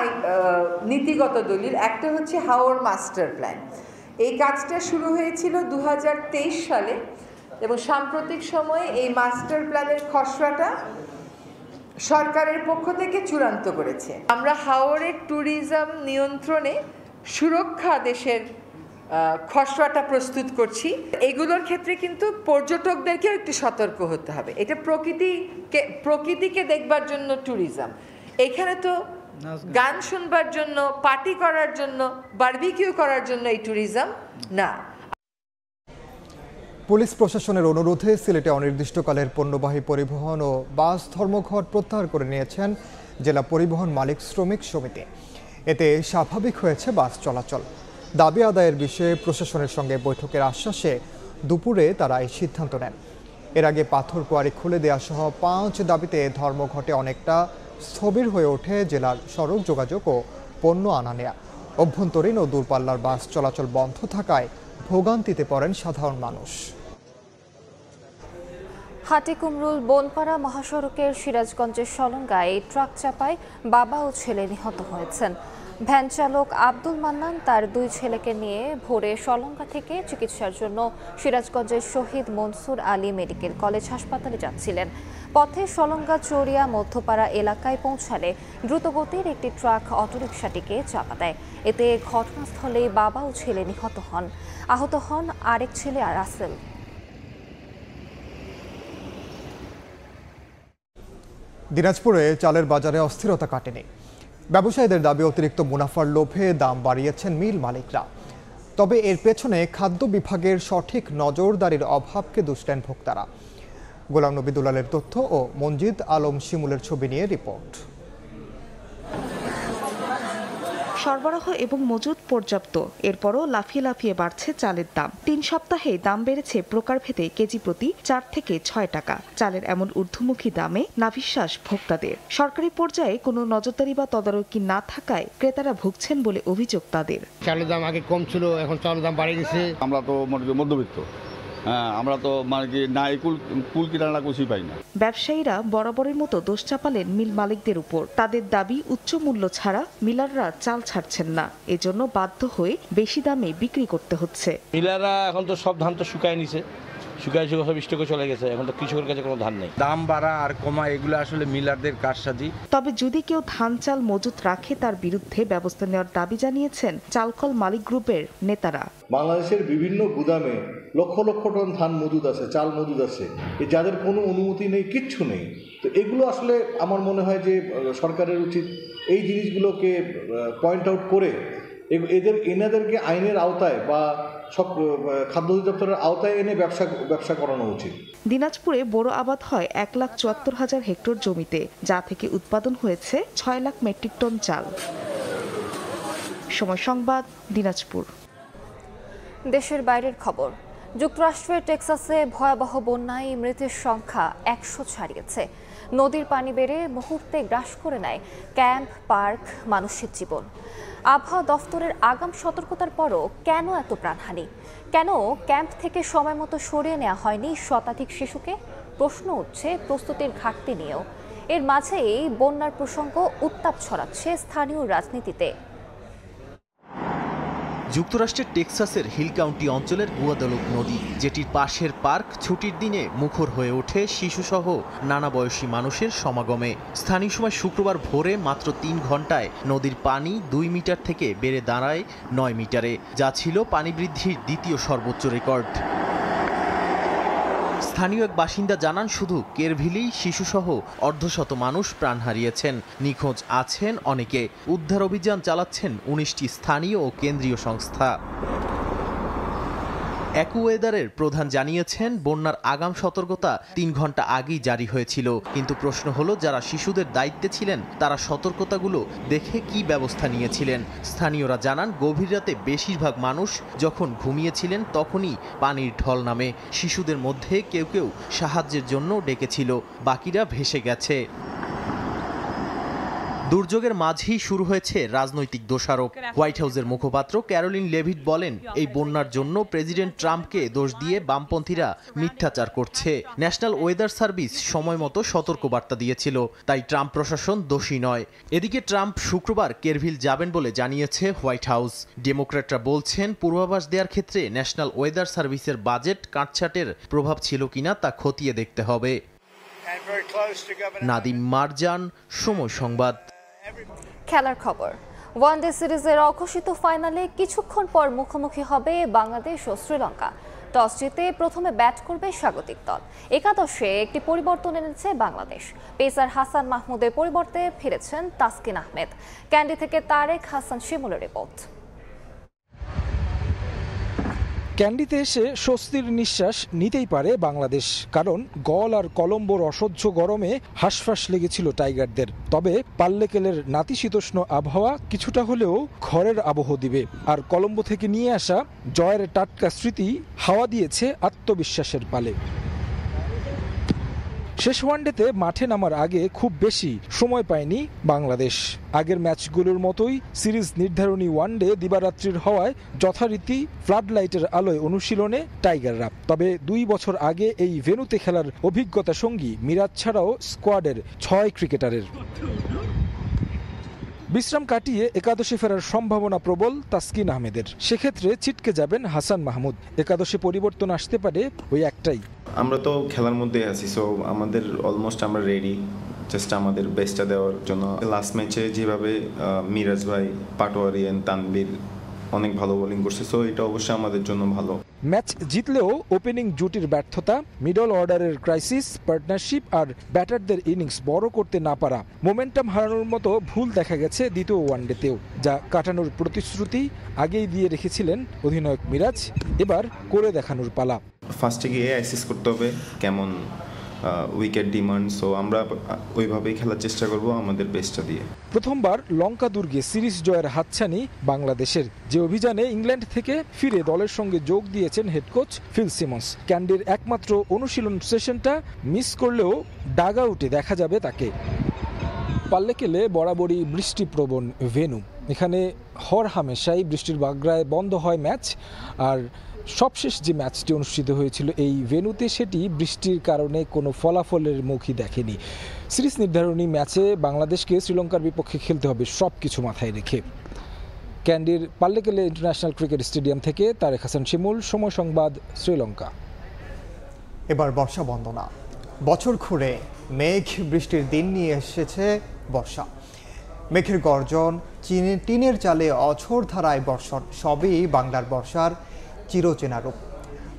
নীতিগত দলিল। একটা হচ্ছে হাওর মাস্টার প্ল্যান। এই কাজটা শুরু হয়েছিল 2023 সালে এবং সাম্প্রতিক সময়ে এই মাস্টার প্ল্যানের খসড়াটা সরকারের পক্ষ থেকে চূড়ান্ত করেছে। আমরা হাওরের ট্যুরিজম নিয়ন্ত্রণে সুরক্ষা দেশের খসড়াটা প্রস্তুত করছি। এগুলোর ক্ষেত্রে কিন্তু পর্যটকদেরকেও একটু সতর্ক হতে হবে। এটা প্রকৃতিকে দেখবার জন্য ট্যুরিজম, এখানে তো গান শুনবার জন্য, পার্টি করার জন্য, বারবিকিউ করার জন্য এই ট্যুরিজম না। পুলিশ প্রশাসনের অনুরোধে সিলেটে অনির্দিষ্টকালের পণ্যবাহী পরিবহন ও বাস ধর্মঘট প্রত্যাহার করে নিয়েছেন জেলা পরিবহন মালিক শ্রমিক সমিতি। এতে স্বাভাবিক হয়েছে বাস চলাচল। দাবি আদায়ের বিষয়ে প্রশাসনের সঙ্গে বৈঠকের আশ্বাসে দুপুরে তারা এই সিদ্ধান্ত নেন। এর আগে পাথর কোয়ারি খুলে দেওয়া সহ 5 দাবিতে ধর্মঘটে অনেকটা স্থবির হয়ে ওঠে জেলার সড়ক যোগাযোগ ও পণ্য আনা নেয়া। অভ্যন্তরীণ ও দূরপাল্লার বাস চলাচল বন্ধ থাকায় ভোগান্তিতে পড়েন সাধারণ মানুষ। হাটিকুমরুল বনপাড়া মহাসড়কের সিরাজগঞ্জের সলঙ্গায় ট্রাক চাপায় বাবা ও ছেলে নিহত হয়েছেন। ভ্যান চালক আব্দুল মান্নান তার 2 ছেলেকে নিয়ে ভোরে সলঙ্গা থেকে চিকিৎসার জন্য সিরাজগঞ্জের শহীদ মনসুর আলী মেডিকেল কলেজ হাসপাতালে যাচ্ছিলেন। পথে সলঙ্গা চরিয়া মধ্যপাড়া এলাকায় পৌঁছালে দ্রুতগতির একটি ট্রাক অটোরিকশাটিকে চাপা দেয়। এতে ঘটনাস্থলেই বাবা ও ছেলে নিহত হন। আহত হন আরেক ছেলে রাসেল। দিনাজপুরে চালের বাজারে অস্থিরতা কাটেনি। ব্যবসায়ীদের দাবি, অতিরিক্ত মুনাফার লোভে দাম বাড়িয়েছেন মিল মালিকরা। তবে এর পেছনে খাদ্য বিভাগের সঠিক নজরদারির অভাবকে দোষ দেন ভোক্তারা। গোলাম নবী দুলালের তথ্য ও মনজিদ আলম শিমুলের ছবি নিয়ে রিপোর্ট। সরবরাহ এবং মজুদ পর্যাপ্ত, এরপরও লাফিয়ে লাফিয়ে বাড়ছে চালের দাম। 3 সপ্তাহে দাম বেড়েছে প্রকারভেদে কেজি প্রতি 4 থেকে 6 টাকা। চালের এমন ঊর্ধ্বমুখী দামে নাভিশ্বাস ভোক্তাদের। সরকারি পর্যায়ে কোনো নজরদারি বা তদারকি না থাকায় ক্রেতারা ভুগছেন বলে অভিযোগ তাদের। চালের দাম আগে কম ছিল, এখন চালের দাম বাড়ে গেছে। আমরা তো মধ্যবিত্ত, আমরা তো মানে কি না কুল কিনারা কুচি পাই না। ব্যবসায়ীরা বরাবরের মতো দোষ চাপালেন মিল মালিকদের উপর। তাদের দাবি, উচ্চ মূল্য ছাড়া মিলাররা চাল ছাড়ছেন না, এজন্য বাধ্য হয়ে বেশি দামে বিক্রি করতে হচ্ছে। মিলাররা এখন তো সব ধান তো শুকায় নিছে, শুকায় সব স্টকে চলে গেছে, এখন তো কৃষকের কাছে কোনো ধান নেই। দাম বাড়া আর কমা এগুলো আসলে মিলারদের কারসাজি। তবে যদি কেউ ধান চাল মজুত রাখে তার বিরুদ্ধে ব্যবস্থা নেওয়ার দাবি জানিয়েছেন চালকল মালিক গ্রুপের নেতারা। বাংলাদেশের বিভিন্ন গুদামে লক্ষ লক্ষ টন ধান মজুদ আছে, চাল মজুদ আছে, যাদের কোনো অনুমতি নেই, কিচ্ছু নেই। তো এগুলো আসলে আমার মনে হয় যে সরকারের উচিত এই জিনিসগুলোকে পয়েন্ট আউট করে এনাদেরকে আইনের আওতায় বা সব খাদ্য অধিদপ্তরের আওতায় এনে ব্যবসা করানো উচিত। দিনাজপুরে বোরো আবাদ হয় 1,74,000 হেক্টর জমিতে, যা থেকে উৎপাদন হয়েছে 6 লাখ মেট্রিক টন চাল। সময় সংবাদ, দিনাজপুর। দেশের বাইরের খবর। যুক্তরাষ্ট্রের টেক্সাসে ভয়াবহ বন্যায় মৃতের সংখ্যা 100 ছাড়িয়েছে। নদীর পানি বেড়ে মুহূর্তে গ্রাস করে নেয় ক্যাম্প, পার্ক, মানুষের জীবন। আবহাওয়া দফতরের আগাম সতর্কতার পরও কেন এত প্রাণহানি? কেন ক্যাম্প থেকে সময় মতো সরিয়ে নেওয়া হয়নি শতাধিক শিশুকে? প্রশ্ন উঠছে প্রস্তুতির ঘাটতি নিয়েও। এর মাঝেই বন্যার প্রসঙ্গ উত্তাপ ছড়াচ্ছে স্থানীয় রাজনীতিতে। যুক্তরাষ্ট্রের টেক্সাসের হিল কাউন্টি অঞ্চলের গুয়াদালুপ নদী, যেটির পাশের পার্ক ছুটির দিনে মুখর হয়ে ওঠে শিশুসহ নানা বয়সী মানুষের সমাগমে। স্থানীয় সময় শুক্রবার ভোরে মাত্র 3 ঘন্টায় নদীর পানি 2 মিটার থেকে বেড়ে দাঁড়ায় 9 মিটারে, যা ছিল পানি বৃদ্ধির দ্বিতীয় সর্বোচ্চ রেকর্ড। স্থানীয় এক বাসিন্দা জানান, শুধু কেরভিলেই শিশুসহ অর্ধশত মানুষ প্রাণ হারিয়েছেন। নিখোঁজ আছেন অনেকে। উদ্ধার অভিযান চালাচ্ছেন 19টি স্থানীয় ও কেন্দ্রীয় সংস্থা। অ্যাকুওয়েদারের প্রধান জানিয়েছেন, বন্যার আগাম সতর্কতা 3 ঘন্টা আগেই জারি হয়েছিল। কিন্তু প্রশ্ন হলো, যারা শিশুদের দায়িত্বে ছিলেন তারা সতর্কতাগুলো দেখে কি ব্যবস্থা নিয়েছিলেন। স্থানীয়রা জানান, গভীর রাতে বেশিরভাগ মানুষ যখন ঘুমিয়েছিলেন তখনই পানির ঢল নামে। শিশুদের মধ্যে কেউ কেউ সাহায্যের জন্য ডেকেছিল, বাকিরা ভেসে গেছে। দুর্যোগের মাঝেই শুরু হয়েছে রাজনৈতিক দোষারোপ। হোয়াইট হাউসের মুখপাত্র ক্যারোলিন লেভিট বলেন, এই বন্যার জন্য প্রেসিডেন্ট ট্রাম্পকে দোষ দিয়ে বামপন্থীরা মিথ্যাচার করছে। ন্যাশনাল ওয়েদার সার্ভিস সময়মতো সতর্কবার্তা দিয়েছিল, তাই ট্রাম্প প্রশাসন দোষী নয়। এদিকে ট্রাম্প শুক্রবার কেরভিল যাবেন বলে জানিয়েছে হোয়াইট হাউস। ডেমোক্র্যাটরা বলছেন, পূর্বাভাস দেওয়ার ক্ষেত্রে ন্যাশনাল ওয়েদার সার্ভিসের বাজেট কাটছাটের প্রভাব ছিল কিনা তা খতিয়ে দেখতে হবে। নাদিম মারজান, সময় সংবাদ। খেলার খবর। ওয়ানডে সিরিজের অঘোষিত ফাইনালে কিছুক্ষণ পর মুখোমুখি হবে বাংলাদেশ ও শ্রীলঙ্কা। টস জিতে প্রথমে ব্যাট করবে স্বাগতিক দল। একাদশে একটি পরিবর্তন এনেছে বাংলাদেশ। পেসার হাসান মাহমুদের পরিবর্তে ফিরেছেন তাসকিন আহমেদ। ক্যান্ডি থেকে তারেক হাসান শিমুলের রিপোর্ট। ক্যান্ডিতে এসে স্বস্তির নিঃশ্বাস নিতেই পারে বাংলাদেশ, কারণ গল আর কলম্বোর অসহ্য গরমে হাঁসফাঁস লেগেছিল টাইগারদের। তবে পাল্লেকেলের নাতিশীতোষ্ণ আবহাওয়া কিছুটা হলেও ঘরের আবহ দিবে, আর কলম্বো থেকে নিয়ে আসা জয়ের টাটকা স্মৃতি হাওয়া দিয়েছে আত্মবিশ্বাসের পালে। শেষ ওয়ানডেতে মাঠে নামার আগে খুব বেশি সময় পায়নি বাংলাদেশ। আগের ম্যাচগুলোর মতোই সিরিজ নির্ধারণী ওয়ানডে দিবারাত্রির হওয়ায় যথারীতি ফ্লাড লাইটের আলোয় অনুশীলনে টাইগাররা। তবে 2 বছর আগে এই ভেন্যুতে খেলার অভিজ্ঞতা সঙ্গী মিরাজ ছাড়াও স্কোয়াডের 6 ক্রিকেটারের। বিশ্রাম কাটিয়ে একাদশে ফেরার সম্ভাবনা প্রবল তাসকিন আহমেদের। সেক্ষেত্রে ছিটকে যাবেন হাসান মাহমুদ। একাদশে পরিবর্তন আসতে পারে ওই একটাই। আমরা তো খেলার মধ্যে আছি, সো আমাদের অলমোস্ট আমরা রেডি জাস্ট আমাদের বেস্টটা দেওয়ার জন্য। লাস্ট ম্যাচে যেভাবে মিরাজ ভাই, পাটোয়ারি এন্ড তানবীর অনেক ভালো বোলিং করছে, সো এটা অবশ্যই আমাদের জন্য ভালো। ম্যাচ জিতলেও ওপেনিং জুটির ব্যর্থতা, মিডল অর্ডারের ক্রাইসিস, পার্টনারশিপ আর ব্যাটারদের ইনিংস বড় করতে না পারা, মোমেন্টাম হারানোর মতো ভুল দেখা গেছে দ্বিতীয় ওয়ানডেতেও। যা কাটানোর প্রতিশ্রুতি আগেই দিয়ে রেখেছিলেন অধিনায়ক মিরাজ, এবার করে দেখানোর পালা। ফার্স্টে গিয়ে অ্যাসেস করতে হবে কেমন উইকেট ডিমান্ড, সো আমরা ওইভাবেই খেলার চেষ্টা করব আমাদের বেস্টটা দিয়ে। প্রথমবার লঙ্কা দুর্গে সিরিজ জয়ের হাতছানি বাংলাদেশের, যে অভিযানে ইংল্যান্ড থেকে ফিরে দলের সঙ্গে যোগ দিয়েছেন হেড কোচ ফিল সিমন্স। ক্যান্ডির একমাত্র অনুশীলন সেশনটা মিস করলেও ডাগ আউটে দেখা যাবে তাকে। পাল্লেকেলে বরাবরই বৃষ্টিপ্রবণ ভেন্যু। এখানে হরহামেশাই বৃষ্টির বাগড়ায় বন্ধ হয় ম্যাচ, আর সবশেষ যে ম্যাচটি অনুষ্ঠিত হয়েছিল এই ভেন্যুতে, সেটি বৃষ্টির কারণে কোনো ফলাফলের মুখই দেখেনি। সিরিজ নির্ধারণী ম্যাচে বাংলাদেশকে শ্রীলঙ্কার বিপক্ষে খেলতে হবে সব কিছু মাথায় রেখে। ক্যান্ডির পাল্লেকেলে ইন্টারন্যাশনাল ক্রিকেট স্টেডিয়াম থেকে তারেক হাসান শিমুল, সময় সংবাদ, শ্রীলঙ্কা। এবার বর্ষা বন্দনা। বছর ঘুরে মেঘ বৃষ্টির দিন নিয়ে এসেছে বর্ষা। মেঘের গর্জন, টিনের চালে অঝোর ধারায় বর্ষণ, সবই বাংলার বর্ষার চিরচেনা রূপ।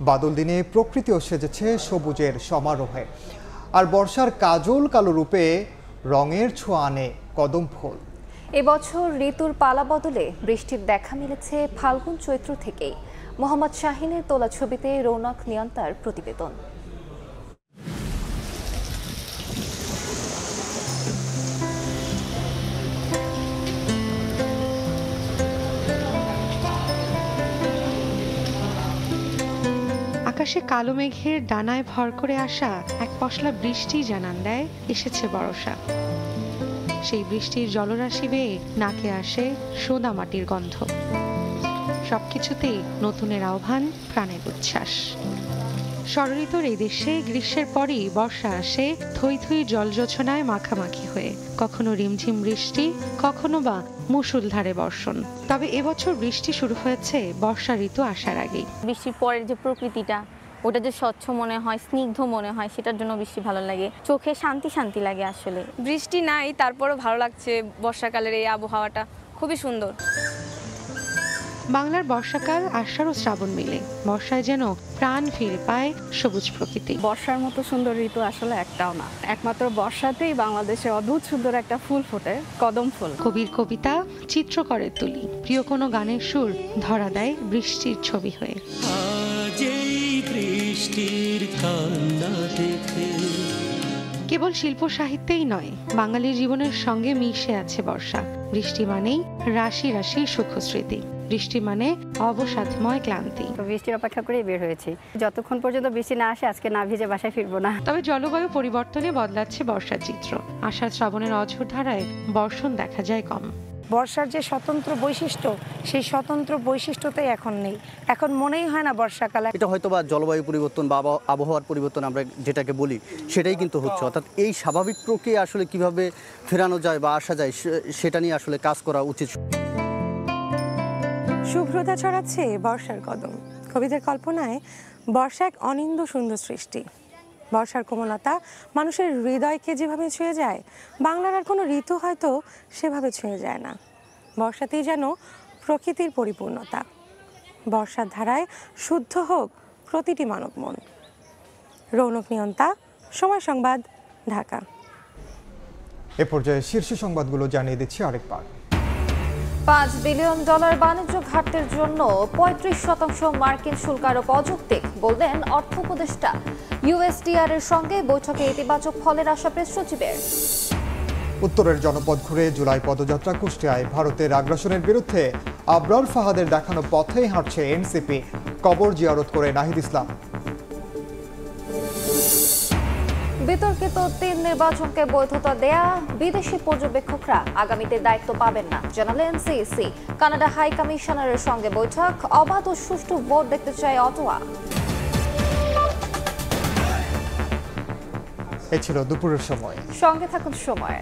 বাদল দিনে প্রকৃতিও সেজেছে সবুজের সমারোহে, আর বর্ষার কাজল কালো রূপে রঙের ছোঁয়া আনে কদম ফুল। এবছর ঋতুর পালা বদলে বৃষ্টির দেখা মিলেছে ফাল্গুন চৈত্র থেকেই। মোহাম্মদ শাহিনের তোলা ছবিতে রৌনক নিয়ন্তার প্রতিবেদন। আকাশে কালো মেঘের ডানায় ভর করে আসা এক পশলা বৃষ্টি জানান দেয় এসেছে বর্ষা। সেই বৃষ্টির জলরাশি বেয়ে নাকে আসে সোদা মাটির গন্ধ। সবকিছুতেই নতুনের আহ্বান, প্রাণের উচ্ছ্বাস। ষড়ঋতুর এই দেশে গ্রীষ্মের পরেই বর্ষা আসে থই থই জলজোছনায় মাখামাখি হয়ে, কখনো রিমঝিম বৃষ্টি, কখনো বা মুষলধারে বর্ষণ। তবে এবছর বৃষ্টি শুরু হয়েছে বর্ষা ঋতু আসার আগেই। বৃষ্টির পরের যে প্রকৃতিটা, ওটা যে স্বচ্ছ মনে হয়, স্নিগ্ধ মনে হয়, সেটার জন্য বৃষ্টি ভালো লাগে, চোখে শান্তি শান্তি লাগে। আসলে বৃষ্টি নাই, তারপরও ভালো লাগছে। বর্ষাকালের এই আবহাওয়াটা খুবই সুন্দর। বাংলার বর্ষাকাল আষাঢ় ও শ্রাবণ মিলে বর্ষায় যেন প্রাণ ফিরে পায় সবুজ প্রকৃতি। বর্ষার মতো সুন্দর ঋতু আসলে একটাও না, একমাত্র বর্ষাতেই বাংলাদেশে অদ্ভুত সুন্দর একটা ফুল ফোটে, কদম ফুল। কবির কবিতা চিত্রকরের তুলি, প্রিয় কোনো গানের সুর ধরা দেয় বৃষ্টির ছবি হয়ে। কেবল শিল্প সাহিত্যেই নয়, বাঙালির জীবনের সঙ্গে মিশে আছে বর্ষা। বৃষ্টি মানেই রাশি রাশি সুখস্মৃতি, বৃষ্টি মানে অবসাদময় ক্লান্তি। বৃষ্টির অপেক্ষা করেই বের হয়েছি, যতক্ষণ পর্যন্ত বৃষ্টি না আসে আজকে না ভিজে বাসায় ফিরবো না। তবে জলবায়ু পরিবর্তনে বদলাচ্ছে বর্ষার চিত্র। আষাঢ় শ্রাবণের অঝোর ধারায় বর্ষণ দেখা যায় কম। বর্ষার যে স্বতন্ত্র বৈশিষ্ট্য, সেই স্বতন্ত্র বৈশিষ্ট্যটাই এখন নেই। এখন মনেই হয় না বর্ষাকালে। এটা হয়তো বা জলবায়ু পরিবর্তন বা আবহাওয়ার পরিবর্তন আমরা যেটাকে বলি, সেটাই কিন্তু হচ্ছে। অর্থাৎ এই স্বাভাবিক প্রক্রিয়া আসলে কিভাবে ফেরানো যায় বা আসা যায়, সেটা নিয়ে আসলে কাজ করা উচিত। শুভ্রতা ছড়াচ্ছে বর্ষার কদম। কবিদের কল্পনায় বর্ষা এক অনিন্দ সুন্দর সৃষ্টি। বর্ষার কোমলতা মানুষের হৃদয়কে যেভাবে ছুঁয়ে যায়, বাংলার আর কোনো ঋতু হয়তো সেভাবে ছুঁয়ে যায় না। বর্ষাতেই যেন প্রকৃতির পরিপূর্ণতা। বর্ষার ধারায় শুদ্ধ হোক প্রতিটি মানব মন। রৌনক নিয়ন্তা, সময় সংবাদ, ঢাকা। এ পর্যায়ে শীর্ষ সংবাদগুলো জানিয়ে দিচ্ছি আরেকবার। $5 বিলিয়ন বাণিজ্য ঘাটতির জন্য 35% মার্কিন শুল্ক আরোপ অযৌক্তিক, বললেন অর্থ উপদেষ্টা। ইউএসডিআর এর সঙ্গে বৈঠকে ইতিবাচক ফলের আশা প্রেস সচিবের। উত্তরের জনপদ ঘুরে জুলাই পদযাত্রা কুষ্টিয়ায়। ভারতের আগ্রাসনের বিরুদ্ধে আবরার ফাহাদের দেখানো পথেই হাঁটছে এনসিপি। কবর জিয়ারত করে নাহিদ ইসলাম। বিতর্কিত 3 নির্বাচনকে বৈধতা দেয়া, বিদেশি পর্যবেক্ষকরা আগামীতে দায়িত্ব পাবেন না, জানালেন সিইসি। কানাডা হাই কমিশনারের সঙ্গে বৈঠক, অবাধ ও সুষ্ঠু ভোট দেখতে চায় অটোয়া। এ ছিল দুপুরের সময়। সঙ্গে থাকুন সময়।